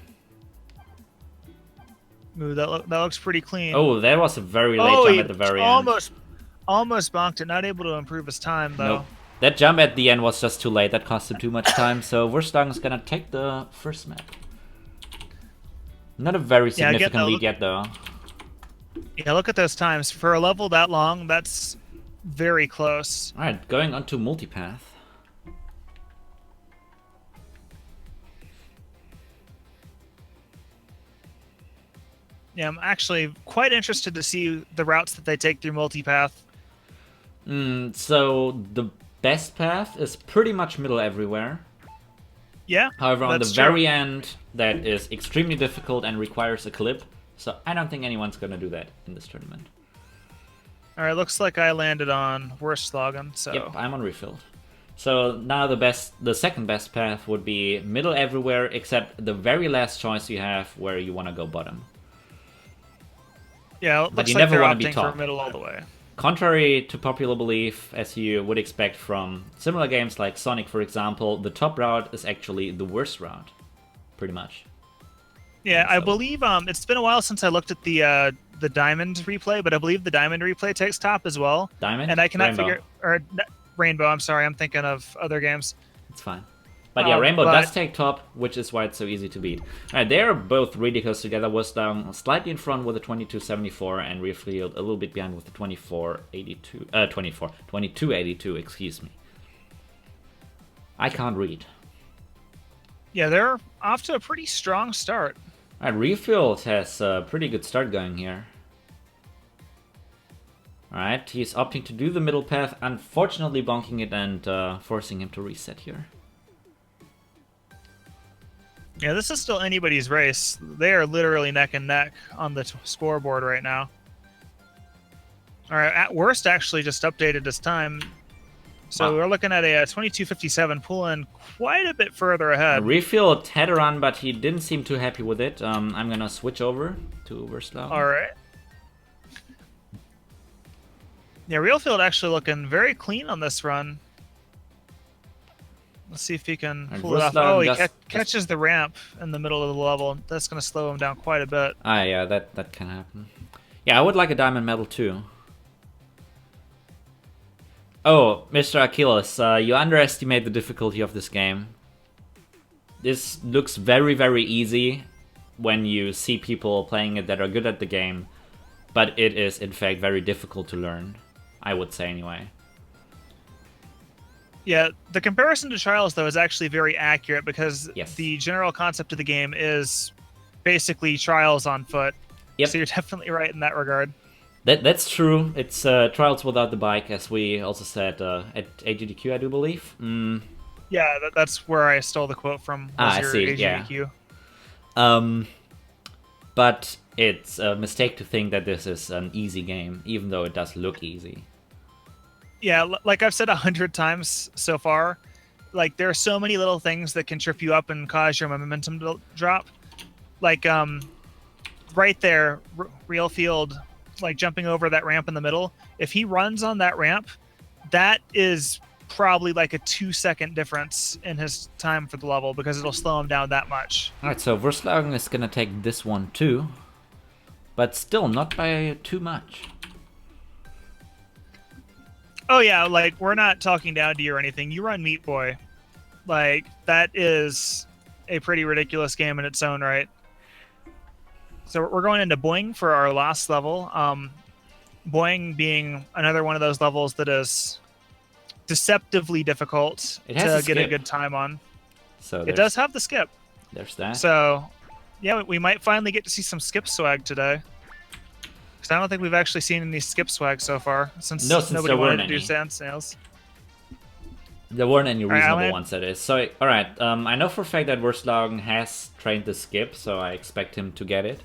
Ooh, that looks pretty clean. Oh, that was a very late jump at the very end. Almost bonked it, not able to improve his time, though. Nope. That jump at the end was just too late, that cost him too much time, so Wurstlaugen is gonna take the first map. Not a very significant lead yet, though. Yeah, look at those times. For a level that long, that's very close. Alright, going on to multipath. Yeah, I'm actually quite interested to see the routes that they take through multipath. So the best path is pretty much middle everywhere. Yeah. However, on the very end, that is extremely difficult and requires a clip. So I don't think anyone's gonna do that in this tournament. All right, looks like I landed on Wurstlaugen. So yep, I'm on refilled. So now the second best path would be middle everywhere, except the very last choice you have where you want to go bottom. Yeah, but you never want to be top. For middle all the way. Contrary to popular belief, as you would expect from similar games like Sonic, for example, the top route is actually the worst route, pretty much. Yeah, so I believe it's been a while since I looked at the Diamond replay, but I believe the Diamond replay takes top as well. Diamond? And I cannot figure... Or Rainbow, I'm sorry, I'm thinking of other games. It's fine. But yeah, Rainbow does take top, which is why it's so easy to beat. Alright, they are both really close together. Wurstlaugen slightly in front with a 22.74 and RealField a little bit behind with a 22.82, excuse me. I can't read. Yeah, they're off to a pretty strong start. Alright, RealField has a pretty good start going here. Alright, he's opting to do the middle path, unfortunately bonking it and forcing him to reset here. Yeah, this is still anybody's race. They are literally neck and neck on the scoreboard right now. All right, at worst, actually just updated this time. So we're looking at a 22.57, pulling quite a bit further ahead. RealField had a run, but he didn't seem too happy with it. I'm going to switch over to Wurstlaugen. All right. Yeah, RealField actually looking very clean on this run. Let's see if he can pull it off. Oh, he catches the ramp in the middle of the level. That's going to slow him down quite a bit. Ah, yeah, that can happen. Yeah, I would like a diamond medal too. Oh, Mr. Achilles, you underestimate the difficulty of this game. This looks very, very easy when you see people playing it that are good at the game, but it is, in fact, very difficult to learn, I would say anyway. Yeah, the comparison to Trials, though, is actually very accurate because yes, the general concept of the game is basically Trials on foot. Yep. So you're definitely right in that regard. That's true. It's Trials without the bike, as we also said at AGDQ, I do believe. Yeah, that's where I stole the quote from. I see, AGDQ. Yeah. But it's a mistake to think that this is an easy game, even though it does look easy. Yeah, like I've said 100 times so far, like there are so many little things that can trip you up and cause your momentum to drop. Like right there, RealField like jumping over that ramp in the middle. If he runs on that ramp, that is probably like a 2-second difference in his time for the level because it'll slow him down that much. Alright, so Wurstlaugen is gonna take this one too. But still not by too much. Oh yeah, like we're not talking down to you or anything. You run Meat Boy. Like that is a pretty ridiculous game in its own right. So we're going into Boing for our last level. Boing being another one of those levels that is deceptively difficult to get a good time on. So it does have the skip. There's that. So yeah, we might finally get to see some skip swag today. Because I don't think we've actually seen any skip swag so far since nobody wanted to do sand snails. There weren't any reasonable ones, that is. So, alright, I know for a fact that Wurstlaugen has trained the skip, so I expect him to get it.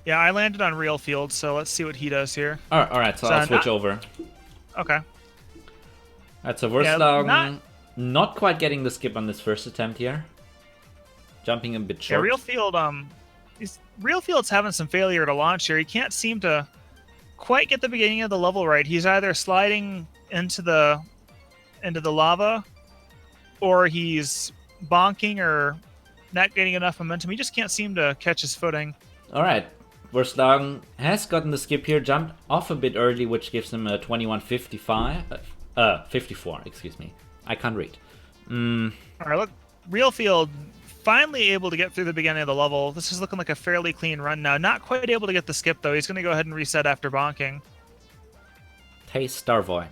Yeah, I landed on RealField, so let's see what he does here. Alright, so I'll switch over. Okay. Alright, so Wurstlaugen not quite getting the skip on this first attempt here. Jumping a bit short. Yeah, RealField's having some failure to launch here. He can't seem to quite get the beginning of the level right. He's either sliding into the lava, or he's bonking, or not getting enough momentum. He just can't seem to catch his footing. Alright, Wurstlaugen has gotten the skip here, jumped off a bit early, which gives him a 54, excuse me. I can't read. Alright, look, RealField finally able to get through the beginning of the level. This is looking like a fairly clean run now. Not quite able to get the skip, though. He's going to go ahead and reset after bonking. Taste Starvoid.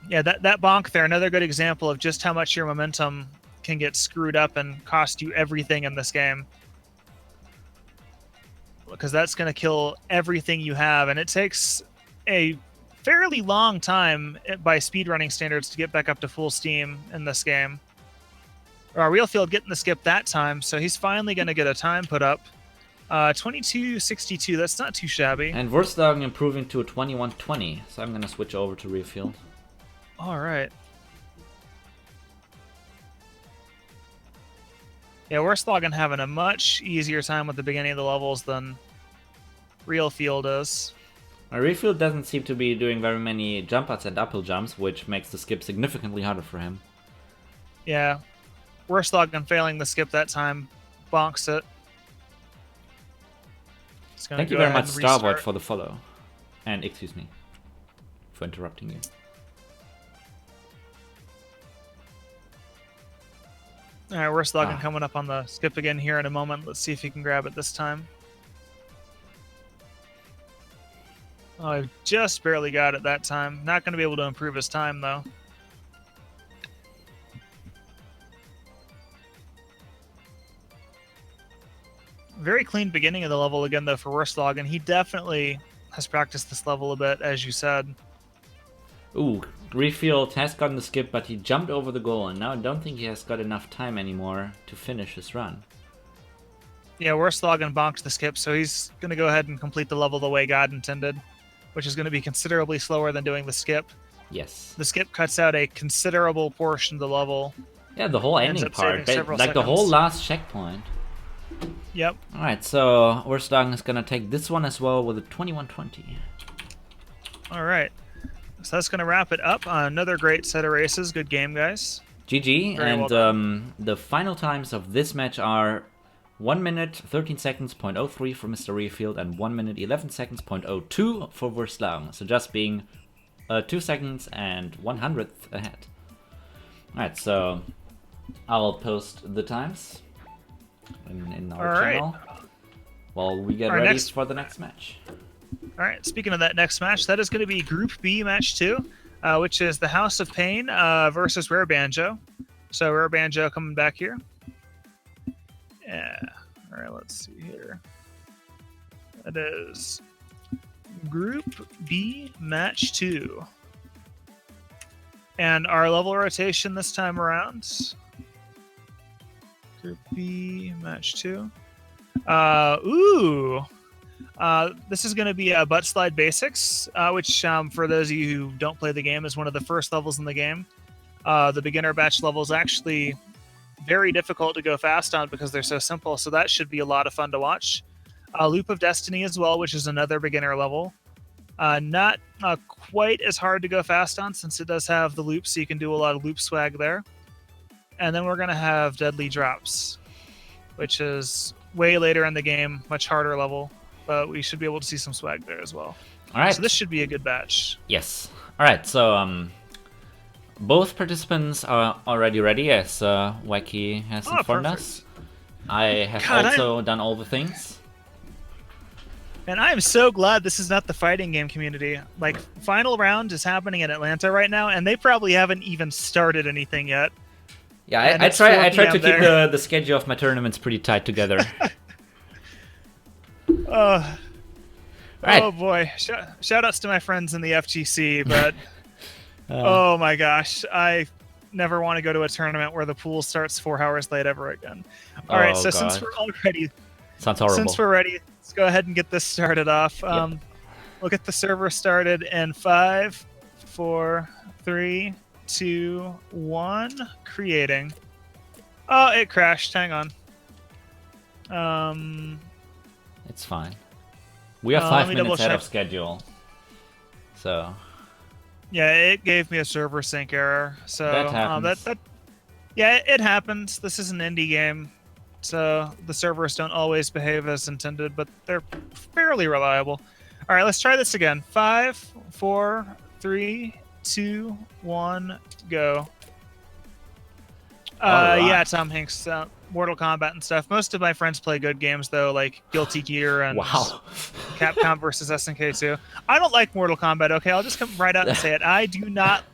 Yeah, that bonk there, another good example of just how much your momentum can get screwed up and cost you everything in this game. Because that's going to kill everything you have, and it takes a fairly long time by speedrunning standards to get back up to full steam in this game. RealField getting the skip that time, so he's finally going to get a time put up. 22:62, that's not too shabby. And Wurstlaugen improving to a 21:20, so I'm going to switch over to RealField. All right. Yeah, Wurstlaugen having a much easier time with the beginning of the levels than RealField is. RealField doesn't seem to be doing very many jump outs and uphill jumps, which makes the skip significantly harder for him. Yeah. Wurstlaugen failing the skip that time. Bonks it. Thank you very much, Starboard, for the follow. And excuse me for interrupting you. Alright, Wurstlaugen coming up on the skip again here in a moment. Let's see if he can grab it this time. Oh, I just barely got it that time. Not going to be able to improve his time, though. Very clean beginning of the level again, though, for Wurstlaugen. He definitely has practiced this level a bit, as you said. Ooh, RealField has gotten the skip, but he jumped over the goal, and now I don't think he has got enough time anymore to finish his run. Yeah, Wurstlaugen bonked the skip, so he's going to go ahead and complete the level the way God intended, which is going to be considerably slower than doing the skip. Yes. The skip cuts out a considerable portion of the level. Yeah, the whole ending part, like the whole last checkpoint. Yep. Alright, so Wurstlaugen is going to take this one as well with a 21:20. Alright. So that's going to wrap it up. Another great set of races. Good game, guys. GG. Very and the final times of this match are 1 minute 13 seconds 0.03 for MrRealfield and 1 minute 11 seconds 0.02 for Wurstlaugen. So just being 2 seconds and 1/100th ahead. Alright, so I'll post the times in our channel while we get ready for the next match. All right, speaking of that next match, that is going to be Group B Match 2, which is TheHouseOfPayne versus RareBanjo. So RareBanjo coming back here. Yeah. All right, let's see here. That is Group B Match 2. And our level rotation this time around. Group B Match 2. This is going to be a Butt Slide Basics, which for those of you who don't play the game is one of the first levels in the game. The beginner batch levels actually very difficult to go fast on because they're so simple. So that should be a lot of fun to watch. Loop of Destiny as well, which is another beginner level. Not quite as hard to go fast on since it does have the loop, so you can do a lot of loop swag there. And then we're going to have Deadly Drops, which is way later in the game, much harder level, but we should be able to see some swag there as well. All right. So this should be a good batch. Yes. All right. So both participants are already ready, as Wacky has informed us. I have also done all the things. And I am so glad this is not the fighting game community. Like, final round is happening in Atlanta right now, and they probably haven't even started anything yet. Yeah, I try to keep the schedule of my tournaments pretty tight together. Oh right. Boy. Shout outs to my friends in the FGC, but oh my gosh. I never want to go to a tournament where the pool starts 4 hours late ever again. All right, so since we're all ready... Sounds horrible. Since we're ready, let's go ahead and get this started off. We'll get the server started in 5, 4, 3, 2, 1. Creating. Oh, it crashed. Hang on. It's fine. We have 5 minutes ahead of schedule. So. Yeah, it gave me a server sync error. So that happens. Yeah, it happens. This is an indie game. So the servers don't always behave as intended, but they're fairly reliable. All right, let's try this again. 5, 4, 3, 2, 1, go. Yeah, Tom Hanks, Mortal Kombat and stuff. Most of my friends play good games though, like Guilty Gear and Capcom versus SNK 2. I don't like Mortal Kombat. Okay, I'll just come right out and say it. I do not.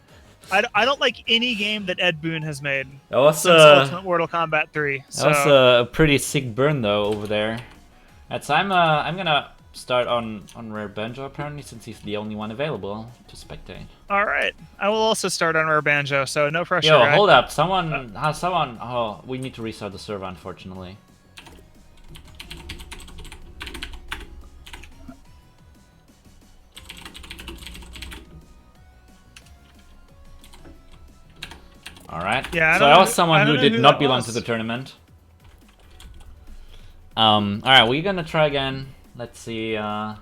I don't like any game that Ed Boon has made. That was since Ultimate Mortal Kombat 3. So. That was a pretty sick burn though over there. So I'm gonna start on RareBanjo apparently, since he's the only one available to spectate. All right, I will also start on RareBanjo, so no pressure. Yo, hold up! Someone. Oh, we need to restart the server, unfortunately. Alright, yeah, so that was someone who did not belong to the tournament. Alright, we're gonna try again. Let's see, Alright,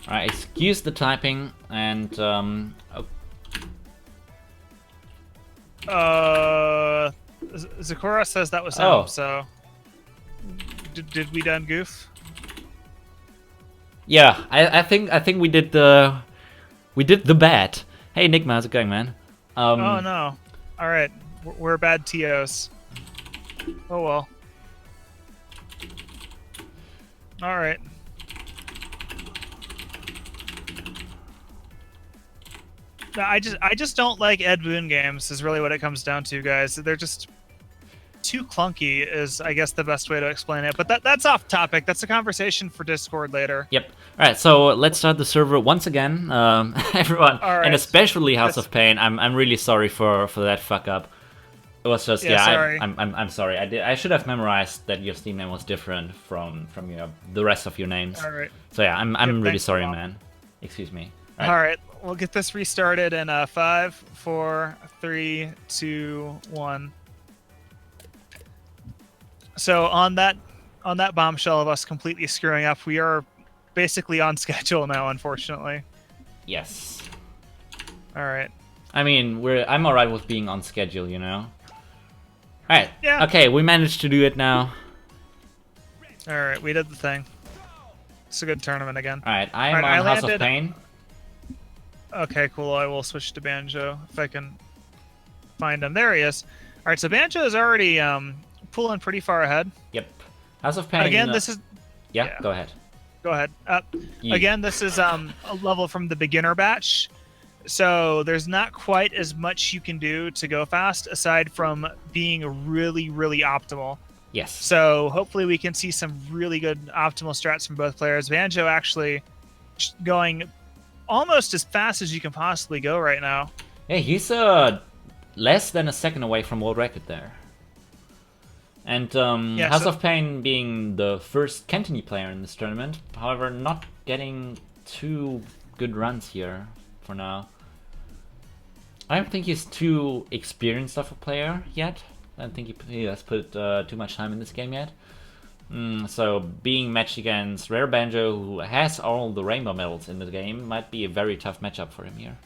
excuse the typing, and, Zakora says that was him, so... Did we done goof? Yeah, I think we did the bad. Hey Nick, how's it going, man? Oh no! All right, we're bad TOs. Oh well. All right. No, I just don't like Ed Boon games. Is really what it comes down to, guys. They're just too clunky is, I guess, the best way to explain it. But that's off topic. That's a conversation for Discord later. Yep. All right, so let's start the server once again. Everyone, and especially HeXeRMaN. I'm really sorry for that fuck up. It was just sorry. I'm sorry. I should have memorized that your Steam name was different from the rest of your names. All right. So yeah, I'm really sorry, man. Excuse me. All right, we'll get this restarted in 5, 4, 3, 2, 1. So on that bombshell of us completely screwing up, we are basically on schedule now, unfortunately. Yes. All right. I mean, I'm alright with being on schedule, you know. All right. Yeah. Okay, we managed to do it now. All right, we did the thing. It's a good tournament again. All right, I'm on HeXeRMaN. Okay, cool. I will switch to Banjo if I can find him. There he is. All right, so Banjo is already pulling pretty far ahead. Yep. HeXeRMaN. Again, this is... Yeah, go ahead. Go ahead. Again, this is a level from the beginner batch. So there's not quite as much you can do to go fast aside from being really, really optimal. Yes. So hopefully we can see some really good optimal strats from both players. Banjo actually going almost as fast as you can possibly go right now. Yeah, he's less than a second away from world record there. And Yeah, HeXeRMaN being the first Cantonese player in this tournament, however, not getting too good runs here for now. I don't think he's too experienced of a player yet. I don't think he has put too much time in this game yet. So being matched against RareBanjo, who has all the rainbow medals in the game, might be a very tough matchup for him here.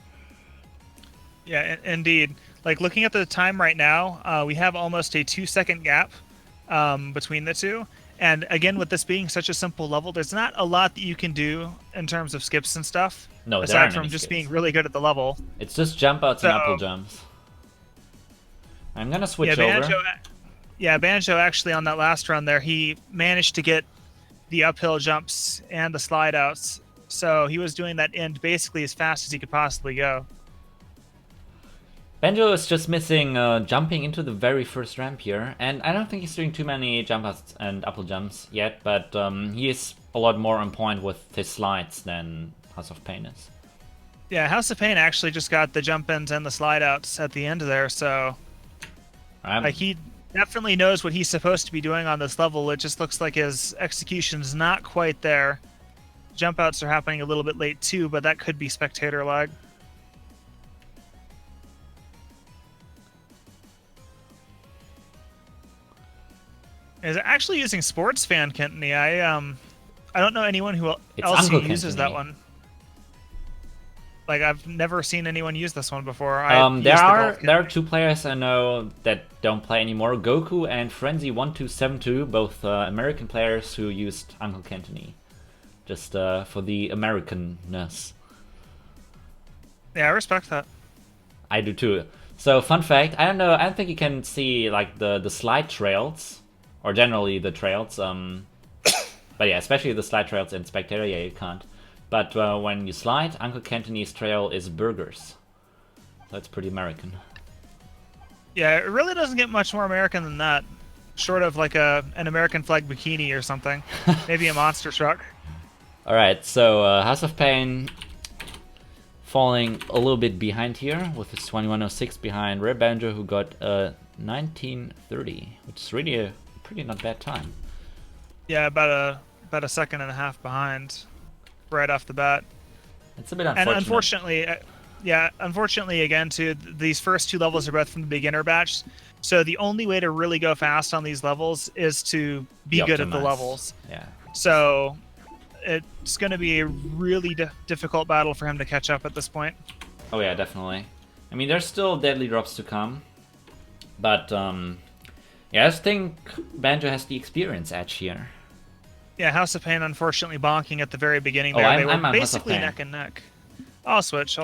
Yeah, indeed. Like looking at the time right now, we have almost a 2-second gap between the two. And again, with this being such a simple level, there's not a lot that you can do in terms of skips and stuff. No, aside from just being really good at the level. It's just jump outs and uphill jumps. I'm gonna switch over. Yeah, Banjo actually on that last run there, he managed to get the uphill jumps and the slide outs. So he was doing that end basically as fast as he could possibly go. Banjo is just missing jumping into the very first ramp here, and I don't think he's doing too many jump outs and uphill jumps yet, but he is a lot more on point with his slides than HeXeRMaN is. Yeah, HeXeRMaN actually just got the jump ins and the slide outs at the end there, so like he definitely knows what he's supposed to be doing on this level. It just looks like his execution's not quite there. Jump outs are happening a little bit late too, but that could be spectator lag. Is actually using Sports Fan Kentney. I don't know anyone who else who uses that one. Like I've never seen anyone use this one before. There are two players I know that don't play anymore: Goku and Frenzy1272, both American players who used Uncle Kentney, just for the Americanness. Yeah, I respect that. I do too. So fun fact: I don't know. I don't think you can see like the slide trails, or generally the trails. But yeah, especially the slide trails in Spectator. Yeah, you can't. But when you slide, Uncle Kentney's trail is burgers. That's pretty American. Yeah, it really doesn't get much more American than that. Short of like an American flag bikini or something. Maybe a monster truck. Alright, so HeXeRMaN falling a little bit behind here with his 2106 behind RareBanjo, who got 1930, which is really a pretty not bad time. Yeah, about a second and a half behind. Right off the bat. It's a bit unfortunate. And unfortunately, again, too, these first two levels are both from the beginner batch. So the only way to really go fast on these levels is to be good at the levels. Yeah. So it's going to be a really difficult battle for him to catch up at this point. Oh yeah, definitely. I mean, there's still deadly drops to come, but yeah, I just think Banjo has the experience edge here. Yeah, HeXeRMaN unfortunately bonking at the very beginning there. They were I'm basically neck and neck. I'll switch.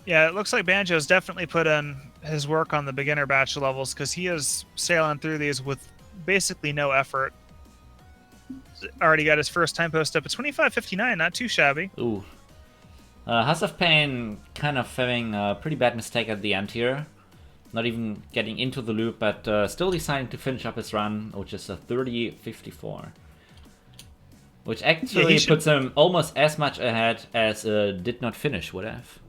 Yeah, it looks like Banjo's definitely put in his work on the beginner batch levels because he is sailing through these with basically no effort. Already got his first time post up at 25:59, not too shabby. Ooh. HeXeRMaN kind of having a pretty bad mistake at the end here. Not even getting into the loop, but still deciding to finish up his run, which is a 30:54. Which actually puts him almost as much ahead as did not finish would have.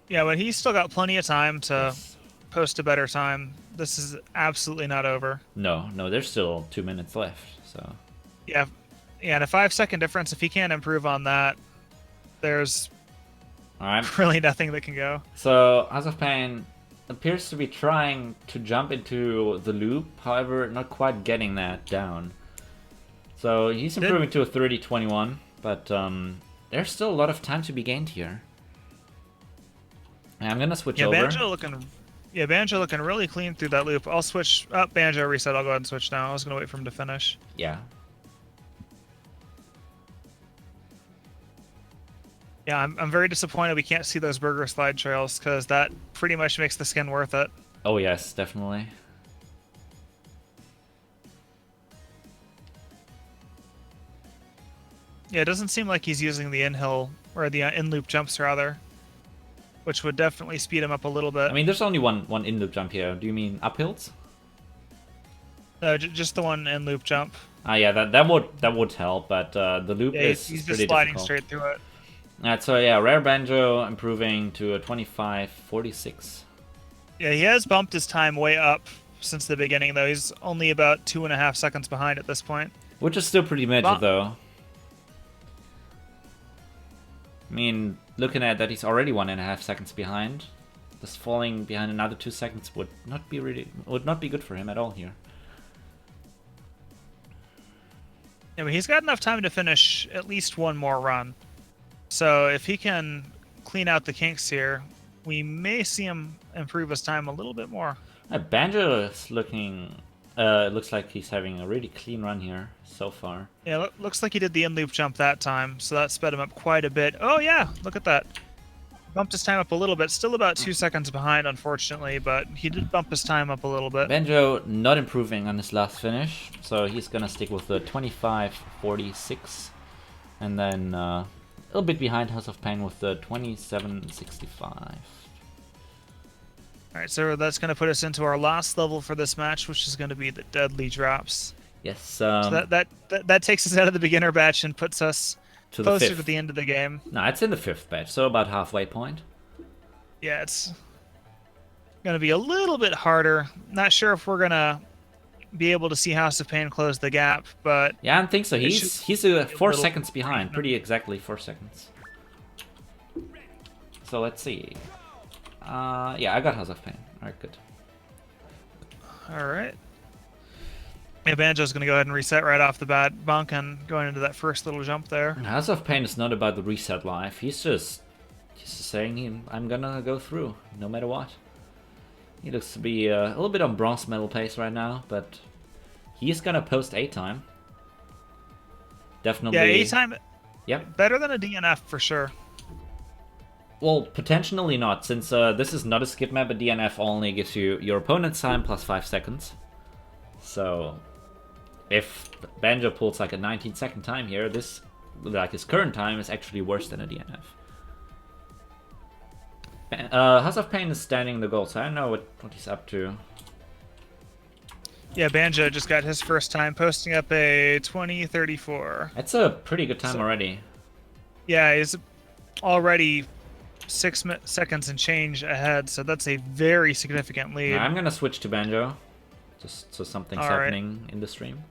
Yeah, but he's still got plenty of time to post a better time. This is absolutely not over. No, there's still 2 minutes left, so... Yeah, and a 5-second difference, if he can't improve on that, there's... Alright. Really nothing that can go. So, HeXeRMaN appears to be trying to jump into the loop, however, not quite getting that down. So, he's improving to a 30:21, but there's still a lot of time to be gained here. And I'm gonna switch over. Banjo looking really clean through that loop. I'll switch up. Banjo reset. I'll go ahead and switch now. I was gonna wait for him to finish. Yeah. Yeah, I'm very disappointed we can't see those burger slide trails because that pretty much makes the skin worth it. Oh yes, definitely. Yeah, it doesn't seem like he's using the in-hill, or the in-loop jumps rather, which would definitely speed him up a little bit. I mean, there's only one in-loop jump here. Do you mean uphills? Just the one in-loop jump. Ah, yeah, that would help, but the loop is he's pretty just sliding difficult. straight through it. Alright, so yeah, RareBanjo improving to a 25.46. Yeah, he has bumped his time way up since the beginning, though. He's only about 2.5 seconds behind at this point. Which is still pretty mid, though. I mean, looking at that, he's already 1.5 seconds behind. Just falling behind another 2 seconds would not be good for him at all here. Yeah, but he's got enough time to finish at least one more run. So if he can clean out the kinks here, we may see him improve his time a little bit more. Banjo is looking... looks like he's having a really clean run here so far. Yeah, looks like he did the in-loop jump that time, so that sped him up quite a bit. Oh yeah, look at that. Bumped his time up a little bit. Still about 2 seconds behind, unfortunately, but he did bump his time up a little bit. Banjo not improving on his last finish, so he's gonna stick with the 25.46. And then a little bit behind HeXeRMaN with the 27.65. Alright, so that's going to put us into our last level for this match, which is going to be the deadly drops. Yes. So that takes us out of the beginner batch and puts us closer to the end of the game. No, it's in the 5th batch, so about halfway point. Yeah, it's going to be a little bit harder. Not sure if we're going to be able to see HeXeRMaN close the gap, but... Yeah, I don't think so. He's 4 seconds behind, pretty exactly 4 seconds. So let's see. Yeah, I got HeXeRMaN. Alright, good. Alright. Yeah, Banjo's going to go ahead and reset right off the bat. Bonkin going into that first little jump there. HeXeRMaN is not about the reset life. He's just saying, I'm gonna go through, no matter what. He looks to be a little bit on bronze medal pace right now, but he's gonna post A time. Definitely. Yeah, A time. Yep. Better than a DNF for sure. Well, potentially not, since this is not a skip map. A DNF only gives you your opponent's time plus 5 seconds. So, if Banjo pulls like a 19-second time here, this, like his current time, is actually worse than a DNF. HeXeRMaN is standing the goal, so I don't know what he's up to. Yeah, Banjo just got his first time, posting up a 20:34. That's a pretty good time already. Yeah, he's already 6 seconds and change ahead, so that's a very significant lead. I'm gonna switch to Banjo, just so something's happening in the stream.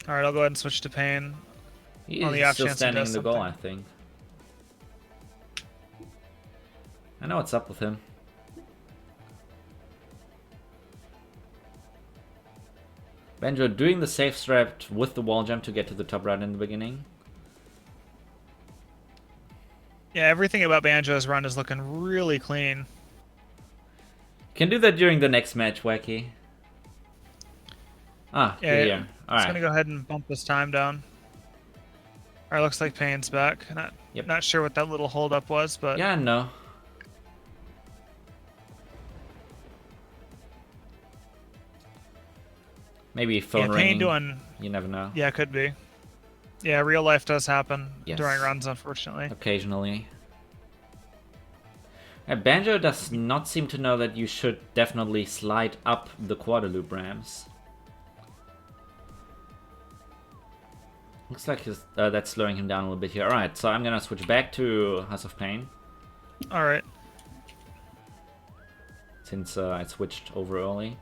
Alright, I'll go ahead and switch to Payne. He's still standing in the goal, I think. I know what's up with him. Banjo doing the safe strat with the wall jump to get to the top right in the beginning. Yeah, everything about Banjo's run is looking really clean. Can do that during the next match, Wacky. Ah, yeah. All right. He's gonna go ahead and bump his time down. Alright, looks like Payne's back. Not sure what that little holdup was, but yeah, no. Maybe phone ringing. You never know. Yeah, could be. Yeah, real life does happen during runs, unfortunately. Occasionally. Banjo does not seem to know that you should definitely slide up the quarter loop ramps. Looks like that's slowing him down a little bit here. Alright, so I'm gonna switch back to HeXeRMaN. Alright. Since I switched over early.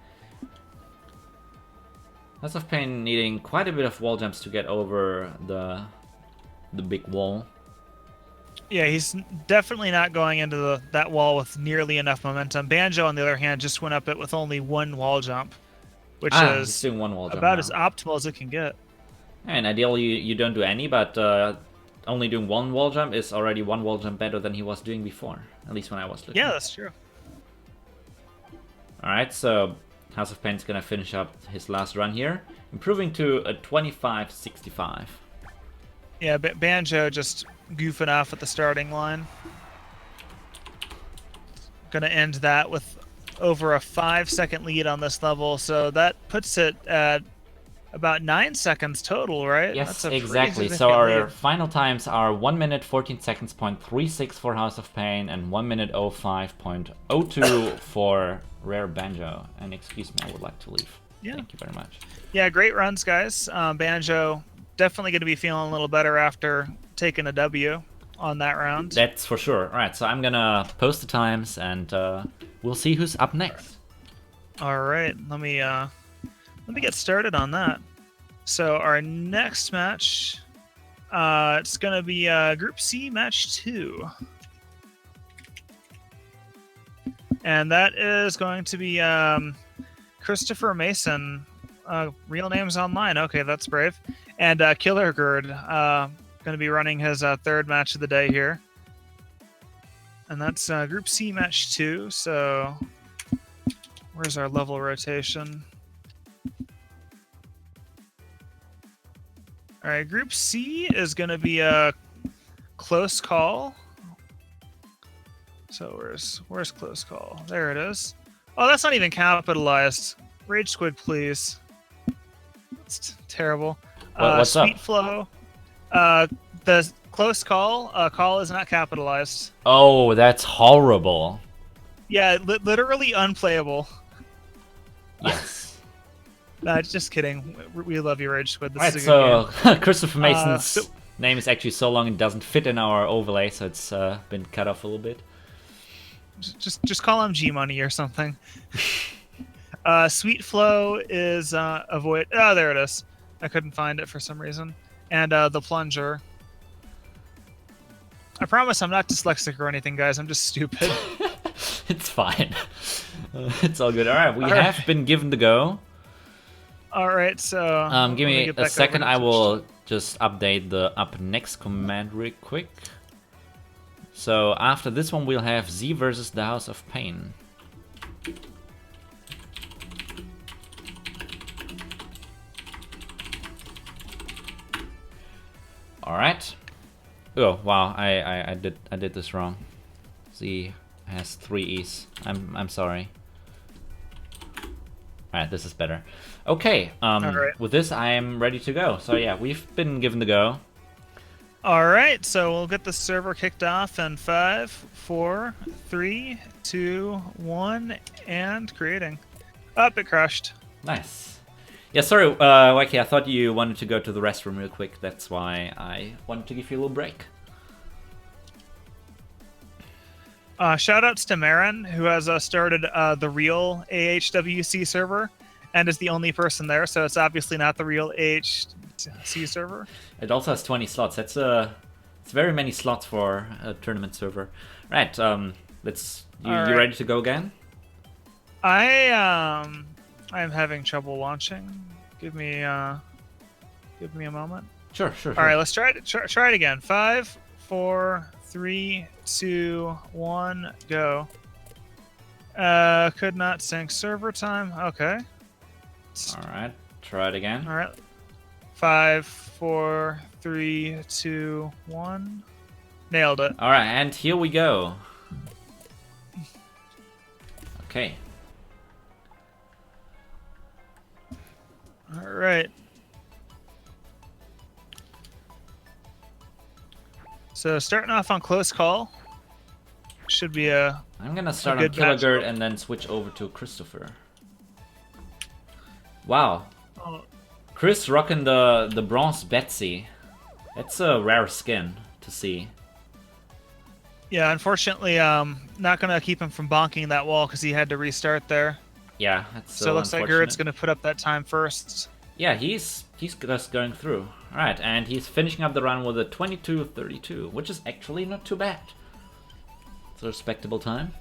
HeXeRMaN needing quite a bit of wall jumps to get over the big wall. Yeah, he's definitely not going into that wall with nearly enough momentum. Banjo, on the other hand, just went up it with only one wall jump, which is doing one wall jump about now. as optimal as it can get. And ideally you don't do any, but only doing one wall jump is already one wall jump better than he was doing before, at least when I was looking. Yeah, that's true. Alright, so HeXeRMaN's gonna finish up his last run here, improving to a 25.65. Yeah, Banjo just goofing off at the starting line. Gonna end that with over a 5-second lead on this level, so that puts it at about 9 seconds total, right? Yes, That's exactly. So our final times are 1 minute 14 seconds .36 for HeXeRMaN and 1 minute 05.02 for RareBanjo. And excuse me, I would like to leave. Yeah. Thank you very much. Yeah, great runs, guys. Banjo definitely going to be feeling a little better after taking a W on that round. That's for sure. All right, so I'm gonna post the times, and we'll see who's up next. All right, let me get started on that. So our next match, it's going to be Group C Match 2. And that is going to be Christopher Mason. Real names online. Okay, that's brave. And killergerd, going to be running his third match of the day here. And that's Group C Match 2. So where's our level rotation? All right, Group C is going to be a close call. So where's close call? There it is. Oh, that's not even capitalized. Rage Squid, please. It's terrible. What's Sweet up? Flow. The close call is not capitalized. Oh, that's horrible. Yeah, literally unplayable. Yes. Just kidding. We love you, Rage Squid. This Alright, is a good so Christopher Mason's so- name is actually so long it doesn't fit in our overlay, so it's been cut off a little bit. Just call him G Money or something. Sweet Flow is avoid. Oh, there it is. I couldn't find it for some reason. And the Plunger. I promise I'm not dyslexic or anything, guys. I'm just stupid. It's fine. It's all good. Alright, we have been given the go. All right, so Give me get a back second. over I to will just update the up next command real quick. So after this one, we'll have Zeee versus the House of Pain. All right. Oh wow, I did this wrong. Zeee has 3 E's. I'm sorry. Alright, this is better. Okay, right. with this I am ready to go. So yeah, we've been given the go. All right, so we'll get the server kicked off in 5, 4, 3, 2, 1, and creating. Up, it crashed. Nice. Yeah, sorry, Wacky, I thought you wanted to go to the restroom real quick. That's why I wanted to give you a little break. Shoutouts to Maran, who has started the real AHWC server and is the only person there, so it's obviously not the real AHC server. It also has 20 slots. It's very many slots for a tournament server. Right, let's. You ready to go again? I'm having trouble launching. Give me a moment. Sure. All right, let's try it. Try it again. 5, 4, 3, 2, 1, go. Could not sync server time. Okay. All right, try it again. All right. 5, 4, 3, 2, 1. Nailed it. All right, and here we go. Okay. All right. So starting off on close call should be a. I'm gonna start on good killergerd matchup. and then switch over to Christopher. Wow, Oh, Chris rocking the bronze Betsy. That's a rare skin to see. yeah, unfortunately, not gonna keep him from bonking that wall because he had to restart there. Yeah, that's So it looks like unfortunate. Gerd's gonna put up that time first. Yeah, he's just going through. All right, and he's finishing up the run with a 22:32, which is actually not too bad. It's a respectable time.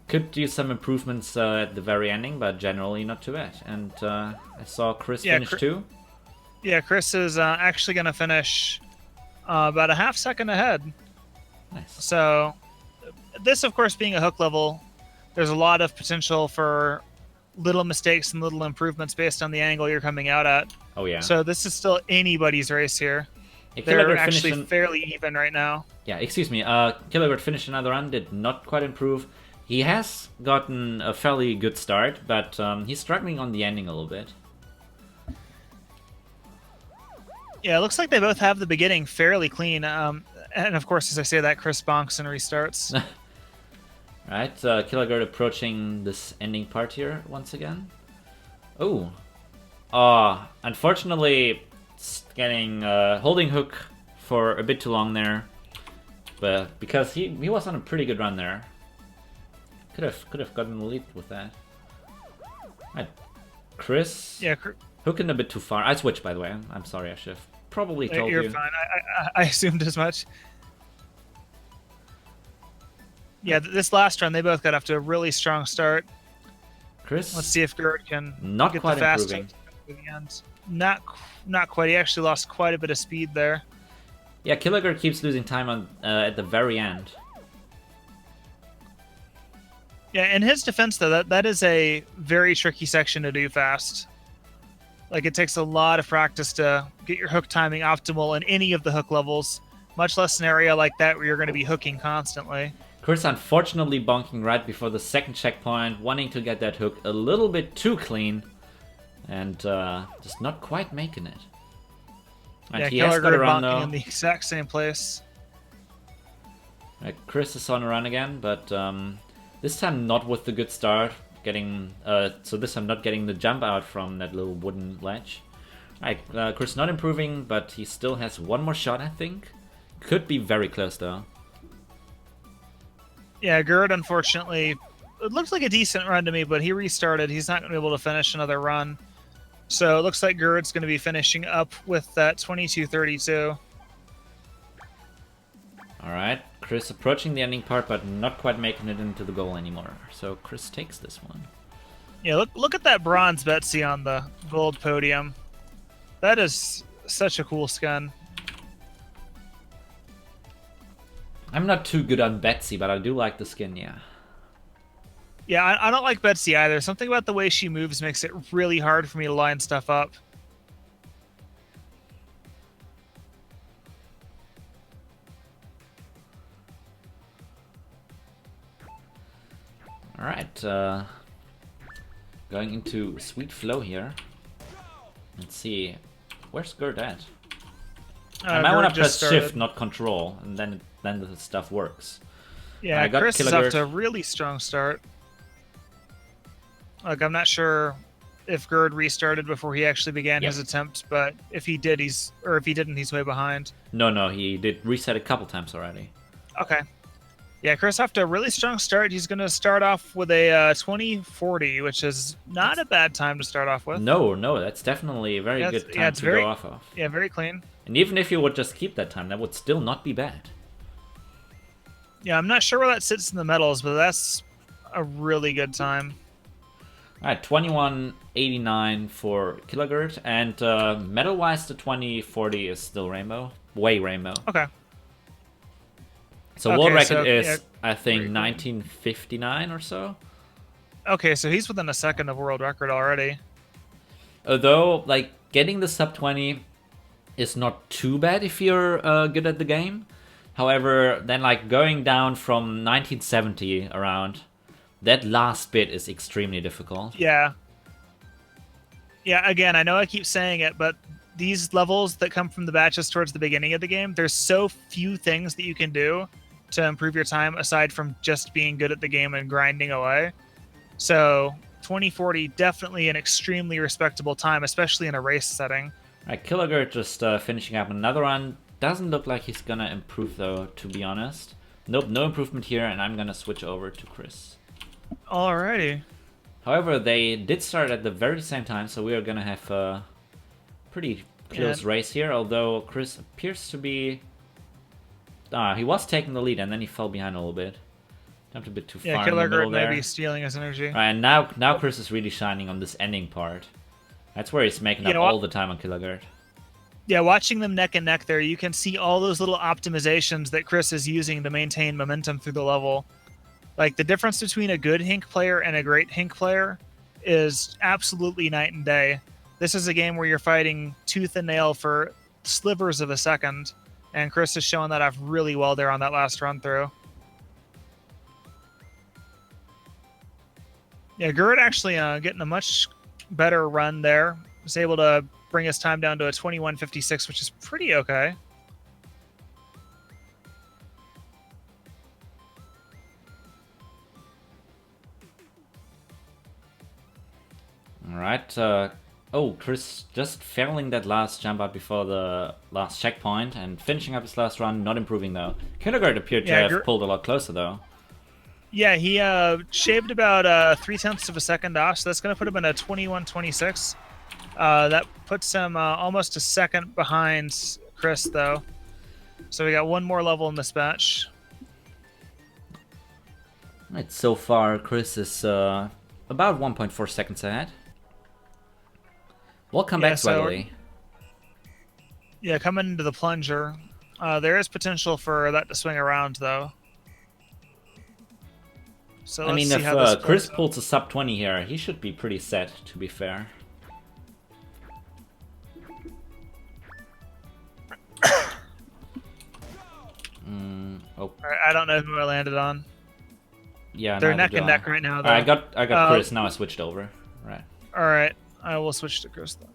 Could do some improvements at the very ending, but generally not too bad. And I saw Chris finish too. Yeah, Chris is actually gonna finish about a half second ahead. Nice. So this, of course, being a hook level, there's a lot of potential for little mistakes and little improvements based on the angle you're coming out at. Oh yeah. So this is still anybody's race here. Yeah, They're killergerd actually finished fairly even right now. Yeah, excuse me. killergerd finished another run, did not quite improve. He has gotten a fairly good start, but he's struggling on the ending a little bit. Yeah, it looks like they both have the beginning fairly clean. And of course, as I say that, Chris bonks and restarts. Right, killergerd approaching this ending part here once again. Oh, Unfortunately, it's getting holding hook for a bit too long there, but because he was on a pretty good run there, could have gotten the lead with that. Right. Chris, Yeah, hooking a bit too far. I switched, by the way. I'm sorry, I should have probably told you. You're fine. I assumed as much. Yeah, this last run, they both got off to a really strong start. Chris, let's see if Gerd can not get quite the fast improving. To the end. Not quite. He actually lost quite a bit of speed there. Yeah, killergerd keeps losing time on at the very end. Yeah, in his defense though, that is a very tricky section to do fast. Like, it takes a lot of practice to get your hook timing optimal in any of the hook levels, much less an area like that where you're going to be hooking constantly. Chris unfortunately bonking right before the second checkpoint, wanting to get that hook a little bit too clean, and just not quite making it. And yeah, he has got a run though. In the exact same place. Right, Chris is on a run again, but this time not with the good start. So this time not getting the jump out from that little wooden ledge. Right, Chris not improving, but he still has one more shot, I think. Could be very close though. Yeah, Gerd, unfortunately, it looks like a decent run to me, but he restarted. He's not going to be able to finish another run. So it looks like Gerd's going to be finishing up with that 22:32. Alright, Chris approaching the ending part, but not quite making it into the goal anymore. So Chris takes this one. Yeah, look at that bronze Betsy on the gold podium. That is such a cool skin. I'm not too good on Betsy, but I do like the skin, yeah. Yeah, I don't like Betsy either. Something about the way she moves makes it really hard for me to line stuff up. Alright, going into Sweet Flow here. Let's see, where's Gerd at? I might want to press Shift, not Control, and then the stuff works. Yeah, I got Chris is off killergerd. to a really strong start. Like, I'm not sure if Gerd restarted before he actually began his attempt, but if he did, he's way behind. No, he did reset a couple times already. Okay. Yeah, Chris off to a really strong start. He's going to start off with a 2040, which is not a bad time to start off with. No, that's definitely a very good time to go off of. Yeah, very clean. And even if you would just keep that time, that would still not be bad. Yeah, I'm not sure where that sits in the medals, but that's a really good time. Alright, 21.89 for killergerd, and medal-wise, the 2040 is still rainbow. Way rainbow. Okay. So world record is, I think, 1959 or so. Okay, so he's within a second of world record already. Although, like, getting the sub 20 is not too bad if you're good at the game. However, then, like, going down from 1970 around, that last bit is extremely difficult. Yeah. Yeah, again, I know I keep saying it, but these levels that come from the batches towards the beginning of the game, there's so few things that you can do to improve your time aside from just being good at the game and grinding away. So 2040, definitely an extremely respectable time, especially in a race setting. Right, killergerd just finishing up another run. Doesn't look like he's gonna improve though, to be honest. Nope, no improvement here, and I'm gonna switch over to Chris. Alrighty. However, they did start at the very same time, so we are gonna have a pretty close race here, although Chris appears to be... he was taking the lead, and then he fell behind a little bit. Jumped a bit too far in the middle there. Yeah, maybe stealing his energy. Right, and now Chris is really shining on this ending part. That's where he's making up all the time on killergerd. Yeah, watching them neck and neck there, you can see all those little optimizations that Chris is using to maintain momentum through the level. Like, the difference between a good Henk player and a great Henk player is absolutely night and day. This is a game where you're fighting tooth and nail for slivers of a second, and Chris is showing that off really well there on that last run through. Yeah, Gerd actually getting a much better run there. Was able to bring his time down to a 21:56, which is pretty okay. Alright, Oh, Chris just failing that last jump out before the last checkpoint and finishing up his last run, not improving though. killergerd appeared to have pulled a lot closer though. Yeah, he shaved about 0.3 of a second off, so that's going to put him in a 21-26. That puts him almost a second behind Chris though. So we got one more level in this match. Right, so far Chris is about 1.4 seconds ahead. We'll come back slightly. Yeah, coming into the plunger. There is potential for that to swing around, though. So I mean, if Chris pulls a sub 20 here, he should be pretty set, to be fair. Oh. Right, I don't know who I landed on. Yeah, they're neck and neck right now. Though. I got Chris. Now I switched over. Right. All right, I will switch to Chris then.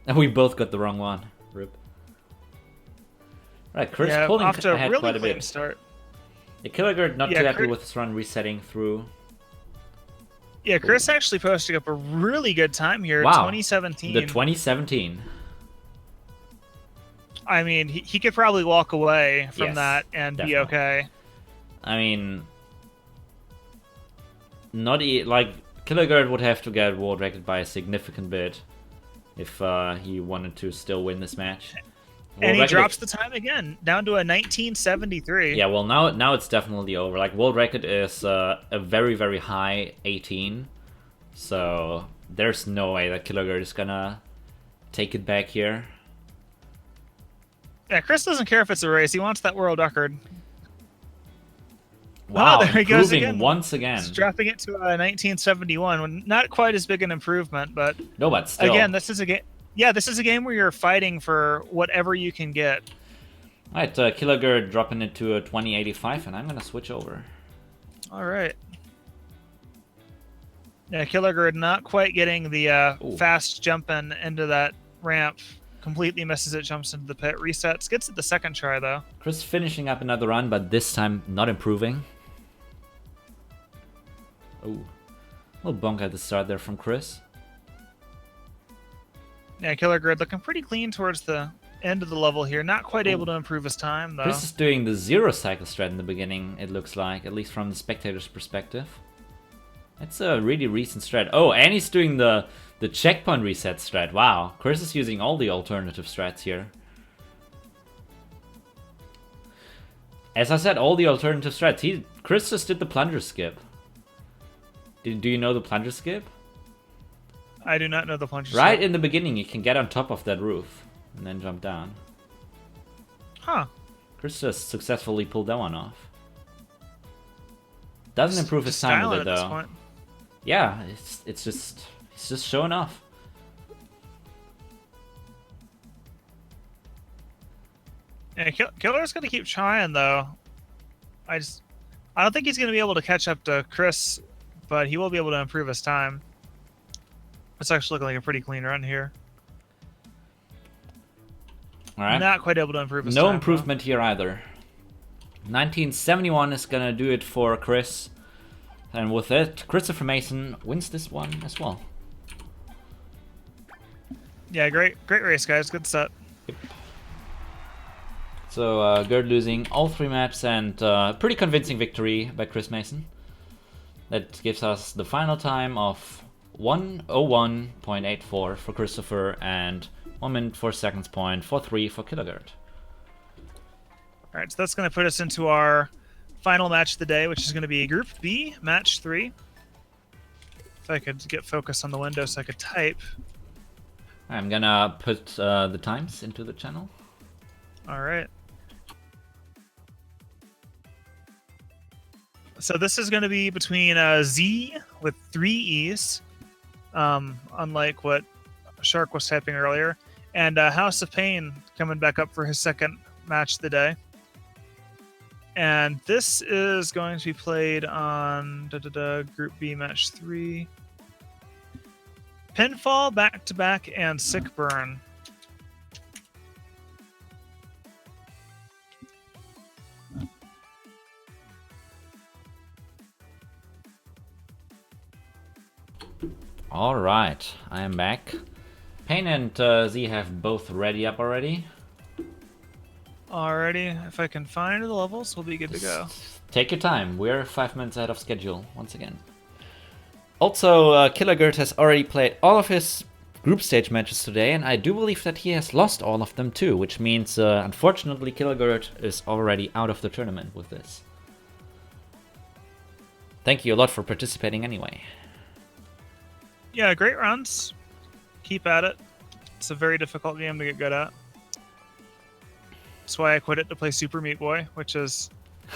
And we both got the wrong one. Rip. Right, Chris pulling off to ahead a really quite a bit. Start. The killergerd not too happy with his run resetting through. Yeah, Chris actually posting up a really good time here. Wow. 2017. The 2017. I mean, he could probably walk away from that and definitely. Be okay. I mean, not like killergerd would have to get world record by a significant bit if he wanted to still win this match. And he drops the time again, down to a 1973. Yeah, well, now it's definitely over. Like, world record is a very, very high 18. So there's no way that killergerd is gonna take it back here. Yeah, Chris doesn't care if it's a race. He wants that world record. Wow, there he goes again. Once again. He's dropping it to 1971. Not quite as big an improvement, but... No, but still. Again, this is a game... Yeah, this is a game where you're fighting for whatever you can get. Alright, killergerd dropping it to a 2085, and I'm going to switch over. Alright. Yeah, killergerd not quite getting the fast jumping into that ramp. Completely misses it, jumps into the pit, resets, gets it the second try, though. Chris finishing up another run, but this time not improving. Oh, a little bonk at the start there from Chris. Yeah, killergerd looking pretty clean towards the end of the level here. Not quite able to improve his time, though. Chris is doing the 0 cycle strat in the beginning, it looks like, at least from the spectator's perspective. That's a really recent strat. Oh, and he's doing the checkpoint reset strat. Wow, Chris is using all the alternative strats here. As I said, all the alternative strats. Chris just did the plunger skip. Do you know the plunger skip? I do not know the plunger skip. Right in the beginning, you can get on top of that roof and then jump down. Huh. Chris just successfully pulled that one off. Doesn't improve his time with it though. Yeah, it's just showing off. Yeah, Killer's gonna keep trying though. I don't think he's gonna be able to catch up to Chris, but he will be able to improve his time. It's actually looking like a pretty clean run here. All right. Not quite able to improve his time. No improvement here either. 1971 is gonna do it for Chris. And with it, Christopher Mason wins this one as well. Yeah, great race, guys. Good set. Yep. So, Gerd losing all 3 matches and pretty convincing victory by Chris Mason. That gives us the final time of 1:01.84 for Christopher and 1 minute 4 seconds .43 for killergerd. Alright, so that's going to put us into our final match of the day, which is going to be Group B, Match 3. If I could get focus on the window so I could type. I'm gonna put the times into the channel. Alright. So this is going to be between Zeee with 3 E's, unlike what Shark was typing earlier, and TheHouseOfPayne coming back up for his second match of the day. And this is going to be played on Group B Match 3. Pinfall, Back-to-Back, and Sick Burn. Alright, I am back. Payne and Zeee have both ready up already. Alrighty, if I can find the levels, we'll be good to go. Take your time, we're 5 minutes ahead of schedule, once again. Also, killergerd has already played all of his group stage matches today, and I do believe that he has lost all of them too, which means, unfortunately, killergerd is already out of the tournament with this. Thank you a lot for participating anyway. Yeah, great runs. Keep at it. It's a very difficult game to get good at. That's why I quit it to play Super Meat Boy, which is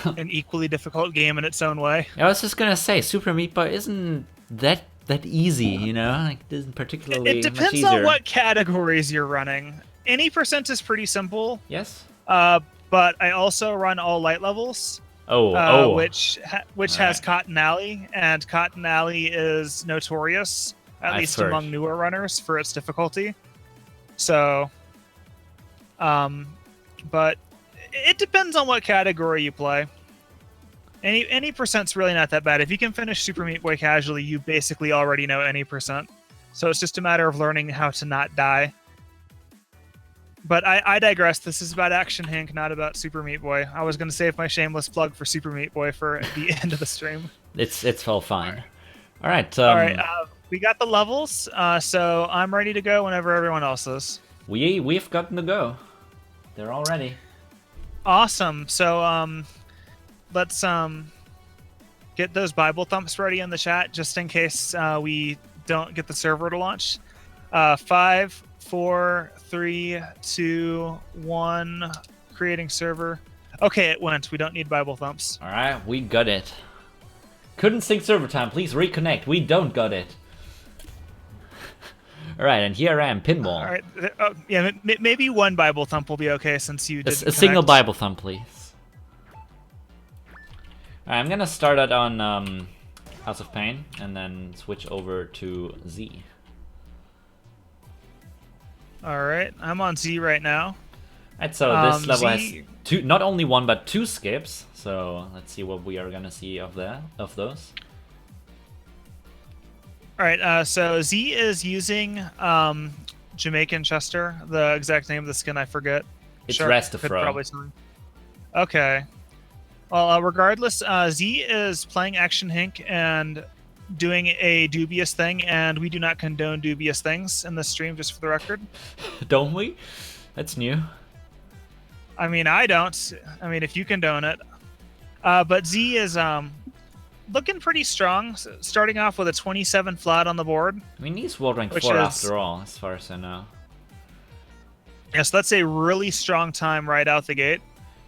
an equally difficult game in its own way. I was just gonna say, Super Meat Boy isn't that easy, you know? Like, it isn't particularly It depends much easier. on what categories you're running. Any percent is pretty simple. Yes? But I also run all light levels. Which has Cotton Alley, and Cotton Alley is notorious, at least among newer runners, for its difficulty. So, but it depends on what category you play. Any percent's really not that bad. If you can finish Super Meat Boy casually, you basically already know any percent. So it's just a matter of learning how to not die. But I digress. This is about Action Henk, not about Super Meat Boy. I was going to save my shameless plug for Super Meat Boy for the end of the stream. It's all fine. All right. All right. We got the levels, so I'm ready to go whenever everyone else is. We've gotten to go. They're all ready. Awesome. So let's get those Bible thumps ready in the chat just in case we don't get the server to launch. 5, 4, 3, 2, 1. Creating server. Okay, it went. We don't need Bible thumps. All right, we got it. Couldn't sync server time. Please reconnect. We don't got it. All right, and here I am, pinball. All right. Yeah, maybe one Bible thump will be okay since you did. A single Bible thump, please. All right, I'm gonna start it on HeXeRMaN and then switch over to Zeee. All right, I'm on Zeee right now. Alright, so this level has not only one but two skips. So let's see what we are gonna see of those. All right, so Zeee is using Jamaican Chester. The exact name of the skin I forget. It's Rastafro. Probably something. Okay. Well, regardless, Zeee is playing Action Henk and doing a dubious thing, and we do not condone dubious things in this stream, just for the record. Don't we? That's new. I mean, I don't. I mean, if you condone it. But Zeee is looking pretty strong, starting off with a 27 flat on the board. I mean, he's world rank 4 after all, as far as I know. Yes, that's a really strong time right out the gate.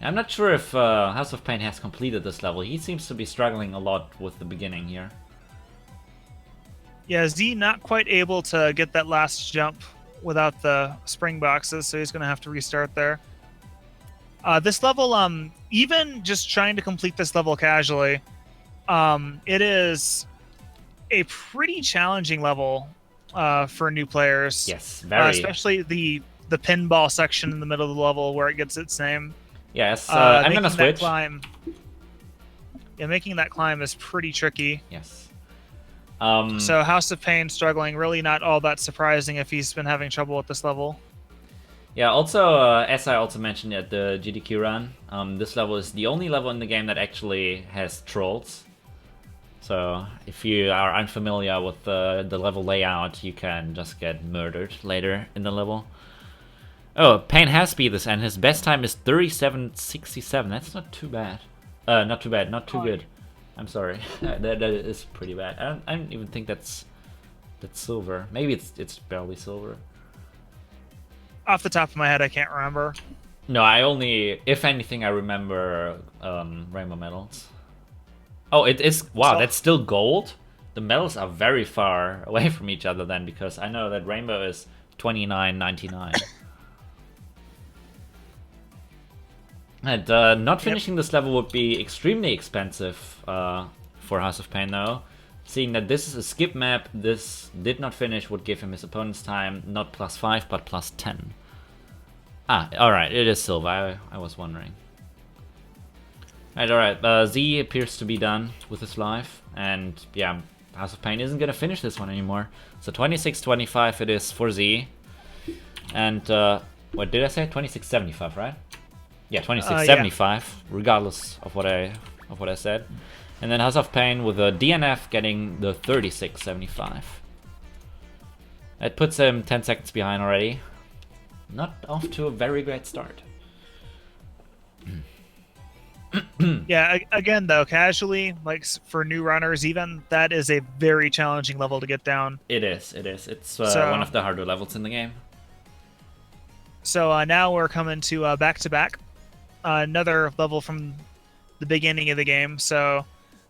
I'm not sure if HeXeRMaN has completed this level. He seems to be struggling a lot with the beginning here. Yeah, Zeee not quite able to get that last jump without the spring boxes, so he's going to have to restart there. This level, even just trying to complete this level casually, it is a pretty challenging level for new players. Yes, very. Especially the pinball section in the middle of the level where it gets its name. Yes, I'm going to switch. Yeah, making that climb is pretty tricky. Yes. So HeXeRMaN struggling, really not all that surprising if he's been having trouble with this level. Yeah, also, as I also mentioned at the GDQ run, this level is the only level in the game that actually has trolls. So if you are unfamiliar with the level layout, you can just get murdered later in the level. Oh, Payne has beat this, and his best time is 37.67. That's not too bad. Not too bad, not too good. I'm sorry. that is pretty bad. I don't even think that's silver. Maybe it's barely silver. Off the top of my head, I can't remember. No, I only, if anything, I remember rainbow medals. Oh, it is. Wow, that's still gold. The medals are very far away from each other then, because I know that rainbow is 29.99. And not finishing this level would be extremely expensive for HeXeRMaN though. Seeing that this is a skip map, this did not finish would give him his opponent's time not +5 but +10. Ah, alright, it is silver, I was wondering. Alright, Zeee appears to be done with his life, and yeah, HeXeRMaN isn't gonna finish this one anymore. So 26-25 it is for Zeee. And what did I say? 26-75, right? Yeah, 26-75, regardless of what I said. And then HeXeRMaN with a DNF getting the 36-75. That puts him 10 seconds behind already. Not off to a very great start. Yeah, again though, casually, like for new runners even, that is a very challenging level to get down. It is. It's one of the harder levels in the game. So now we're coming to back-to-back. Another level from the beginning of the game, so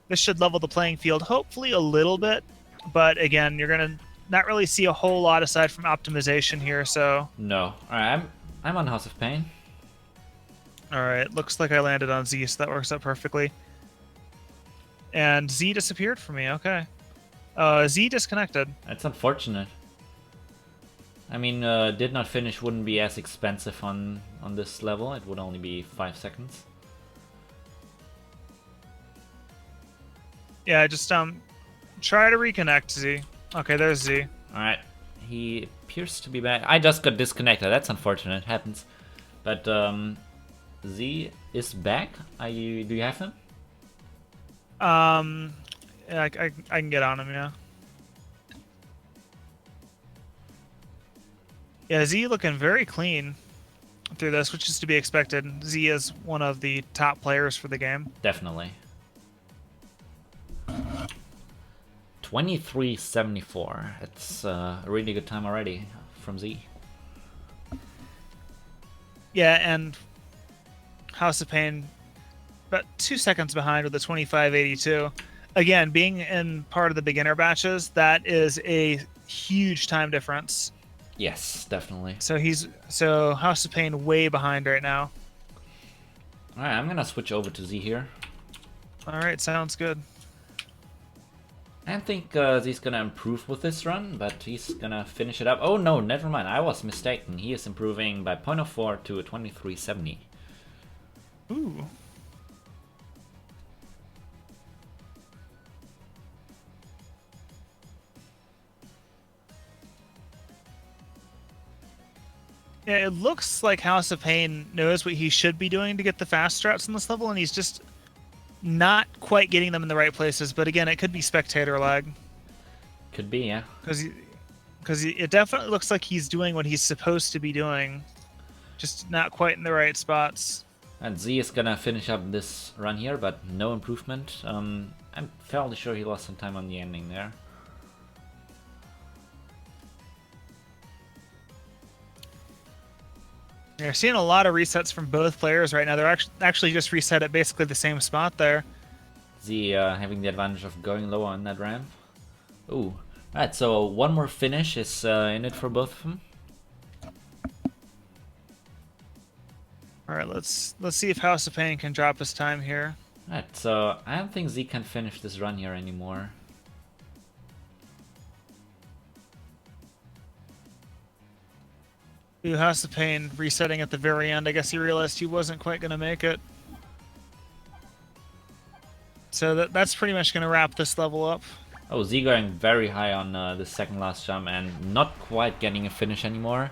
this should level the playing field hopefully a little bit, but again, you're gonna not really see a whole lot aside from optimization here, so... No. Alright, I'm on HeXeRMaN. Alright, looks like I landed on Zeee, so that works out perfectly. And Zeee disappeared for me, okay. Zeee disconnected. That's unfortunate. I mean, did not finish wouldn't be as expensive on this level. It would only be 5 seconds. Yeah, just try to reconnect, Zeee. Okay, there's Zeee. Alright, he appears to be back. I just got disconnected. That's unfortunate. It happens. But Zeee is back. Do you have him? Yeah, I can get on him, yeah. Yeah, Zeee looking very clean through this, which is to be expected. Zeee is one of the top players for the game. Definitely. 23-74. It's a really good time already from Zeee. Yeah, and HeXeRMaN about 2 seconds behind with a 25-82. Again, being in part of the beginner batches, that is a huge time difference. Yes, definitely. So HeXeRMaN way behind right now. Alright, I'm gonna switch over to Zeee here. Alright, sounds good. I think Zee's gonna improve with this run, but he's gonna finish it up. Oh no, never mind, I was mistaken. He is improving by 0.04 to a 23-70. Ooh. Yeah, it looks like HeXeRMaN knows what he should be doing to get the fast strats in this level, and he's just not quite getting them in the right places. But again, it could be spectator lag. Could be, yeah. Because it definitely looks like he's doing what he's supposed to be doing, just not quite in the right spots. And Zeee is gonna finish up this run here, but no improvement. I'm fairly sure he lost some time on the ending there. You're seeing a lot of resets from both players right now. They're actually just reset at basically the same spot there. Zeee having the advantage of going lower on that ramp. Ooh. Alright, so one more finish is in it for both of them. Alright, let's see if HeXeRMaN can drop his time here. Alright, so I don't think Zeee can finish this run here anymore. Ooh, HeXeRMaN resetting at the very end. I guess he realized he wasn't quite going to make it. So that's pretty much going to wrap this level up. Oh, Zeee going very high on the second last jump and not quite getting a finish anymore.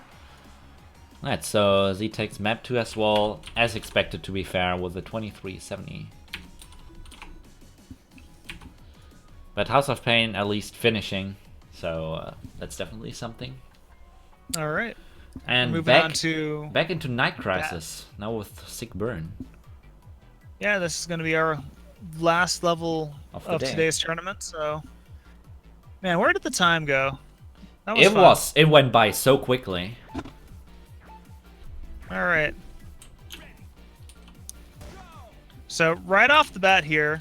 Alright, so Zeee takes map 2 as well, as expected to be fair, with a 23-70. But HeXeRMaN at least finishing, so that's definitely something. Alright. And back into Night Crisis, now with Sick Burn. Yeah, this is going to be our last level of today's tournament, so... Man, where did the time go? That was fun. It went by so quickly. Alright. So, right off the bat here,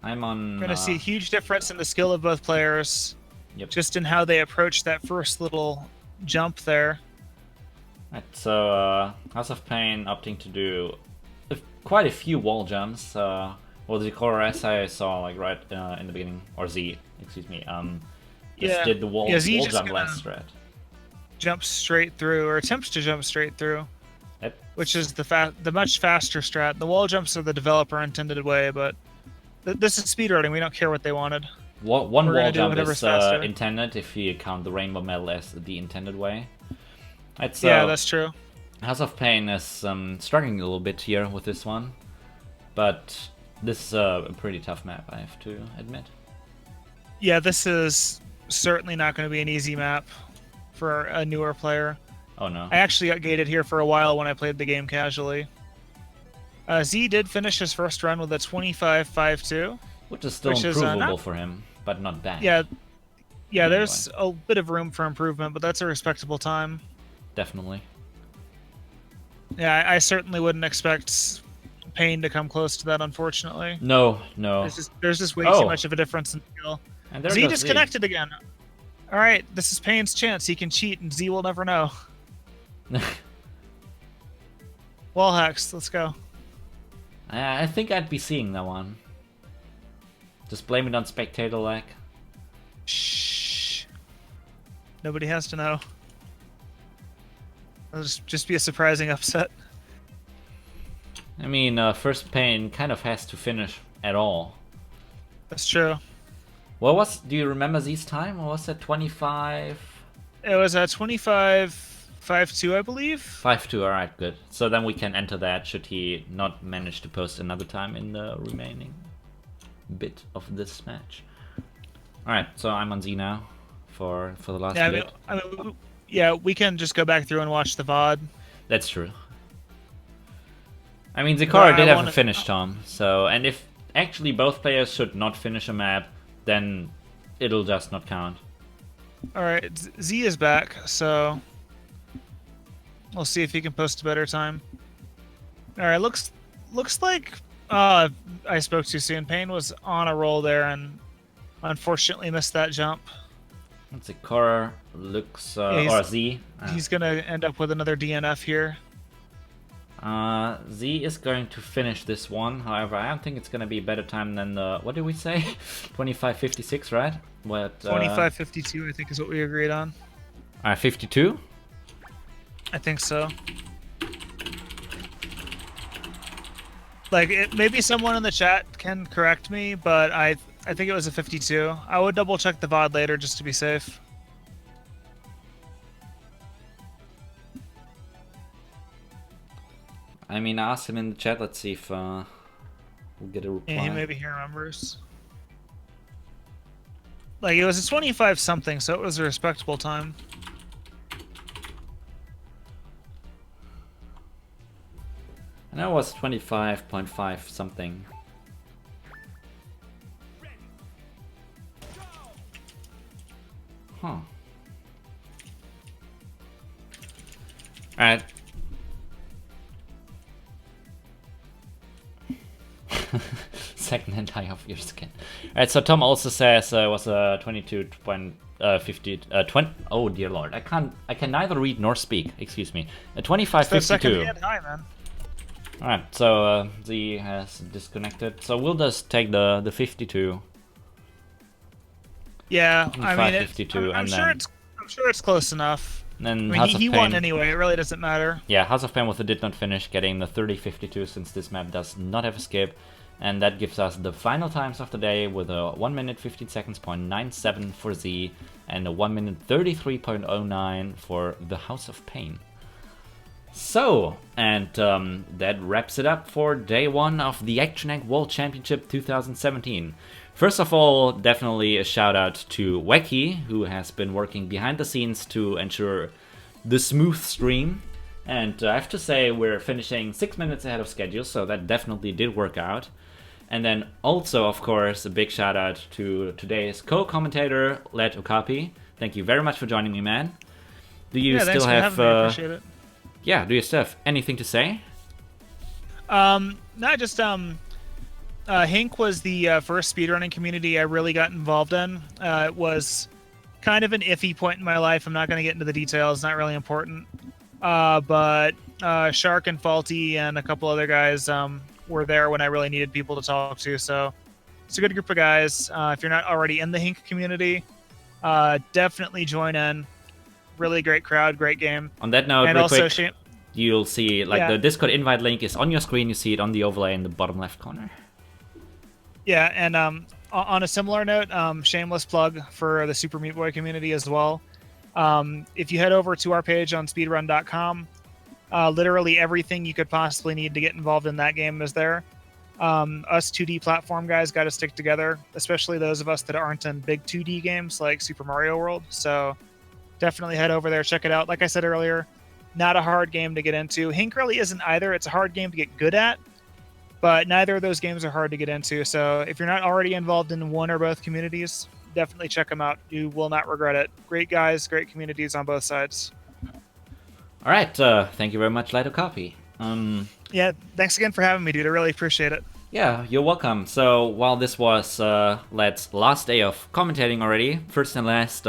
I'm on... We're going to see a huge difference in the skill of both players. Yep. Just in how they approach that first little jump there. Right, so HeXeRMaN opting to do quite a few wall jumps. Well, the Chorus I saw like right in the beginning, or Zeee, excuse me. Just did the wall jump last strat. Jump straight through, or attempts to jump straight through, which is the much faster strat. The wall jumps are the developer intended way, but this is speedrunning. We don't care what they wanted. One We're gonna wall do jump whatever's is faster. intended if you count the rainbow medal as the intended way. Right, so Yeah, that's true. HeXeRMaN is struggling a little bit here with this one, but this is a pretty tough map, I have to admit. Yeah, this is certainly not going to be an easy map for a newer player. Oh no. I actually got gated here for a while when I played the game casually. Zeee did finish his first run with a 25-5-2. Which is still improvable for him, but not bad. Yeah, anyway. there's a bit of room for improvement, but that's a respectable time. Definitely. Yeah, I certainly wouldn't expect Payne to come close to that, unfortunately. No. There's just way too much of a difference in skill. And there Zeee goes disconnected again. All right, this is Payne's chance. He can cheat, and Zeee will never know. Wall hacks, let's go. I think I'd be seeing that one. Just blame it on spectator lag. Shh. Nobody has to know. It'll just be a surprising upset. I mean, first Payne kind of has to finish at all. That's true. What was? Do you remember Zee's time? What was that? 25. It was a 25-5-2, I believe. 5-2. All right, good. So then we can enter that. Should he not manage to post another time in the remaining bit of this match. All right, so I'm on Zeee now for the last bit. Yeah, we can just go back through and watch the VOD. That's true. I mean, Zekara did have a finish, Tom. So, and if actually both players should not finish a map, then it'll just not count. All right, Zeee is back, so we'll see if he can post a better time. All right, looks like I spoke too soon. Payne was on a roll there and unfortunately missed that jump. Zekara looks or Zeee. He's gonna end up with another DNF here. Zeee is going to finish this one. However, I don't think it's going to be a better time than the... What did we say? 25-56, right? What? 25-52, I think is what we agreed on. 52? I think so. Like, maybe someone in the chat can correct me, but I think it was a 52. I would double check the VOD later just to be safe. I mean, I asked him in the chat. Let's see if we'll get a reply. Yeah, maybe he remembers. Like, it was a 25 something, so it was a respectable time. I know it was 25.5 something. Huh. Alright. Second-hand high of your skin. Alright, so Tom also says it was a 22.50 oh dear lord, I can neither read nor speak, excuse me. A 25.52. Second-hand high, man. Alright, so Zeee has disconnected. So we'll just take the 52. Yeah, I mean, 52, I'm sure it's close enough. Then I mean, he won anyway. It really doesn't matter. Yeah, HeXeRMaN with the did not finish, getting the 30-52 since this map does not have a skip. And that gives us the final times of the day with a 1 minute 15 seconds .97 for Zeee and a 1 minute 33.09 for TheHouseOfPayne. So, and that wraps it up for day one of the Action Egg World Championship 2017. First of all, definitely a shout out to Wacky, who has been working behind the scenes to ensure the smooth stream. And I have to say, we're finishing 6 minutes ahead of schedule, so that definitely did work out. And then also, of course, a big shout out to today's co-commentator, Let Okapi. Thank you very much for joining me, man. Do you still have... Appreciate it. Yeah, do you still have anything to say? Not just Henk was the first speedrunning community I really got involved in. It was kind of an iffy point in my life. I'm not going to get into the details. Not really important. But Shark and Faulty and a couple other guys were there when I really needed people to talk to. So it's a good group of guys. If you're not already in the Henk community, definitely join in. Really great crowd, great game. On that note, and real also quick, you'll see the Discord invite link is on your screen. You see it on the overlay in the bottom left corner. Yeah, and on a similar note, shameless plug for the Super Meat Boy community as well. If you head over to our page on speedrun.com, literally everything you could possibly need to get involved in that game is there. Us 2D platform guys got to stick together, especially those of us that aren't in big 2D games like Super Mario World. So definitely head over there, check it out. Like I said earlier, not a hard game to get into. HeXeRMaN really isn't either. It's a hard game to get good at, but neither of those games are hard to get into. So if you're not already involved in one or both communities, definitely check them out. You will not regret it. Great guys, great communities on both sides. All right, thank you very much, Lido Coffee. Yeah, thanks again for having me, dude. I really appreciate it. Yeah, you're welcome. So while this was Led's last day of commentating already, first and last,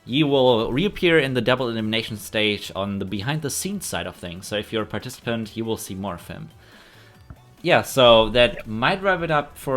you will reappear in the double elimination stage on the behind the scenes side of things. So if you're a participant, you will see more of him. Yeah, so that might wrap it up for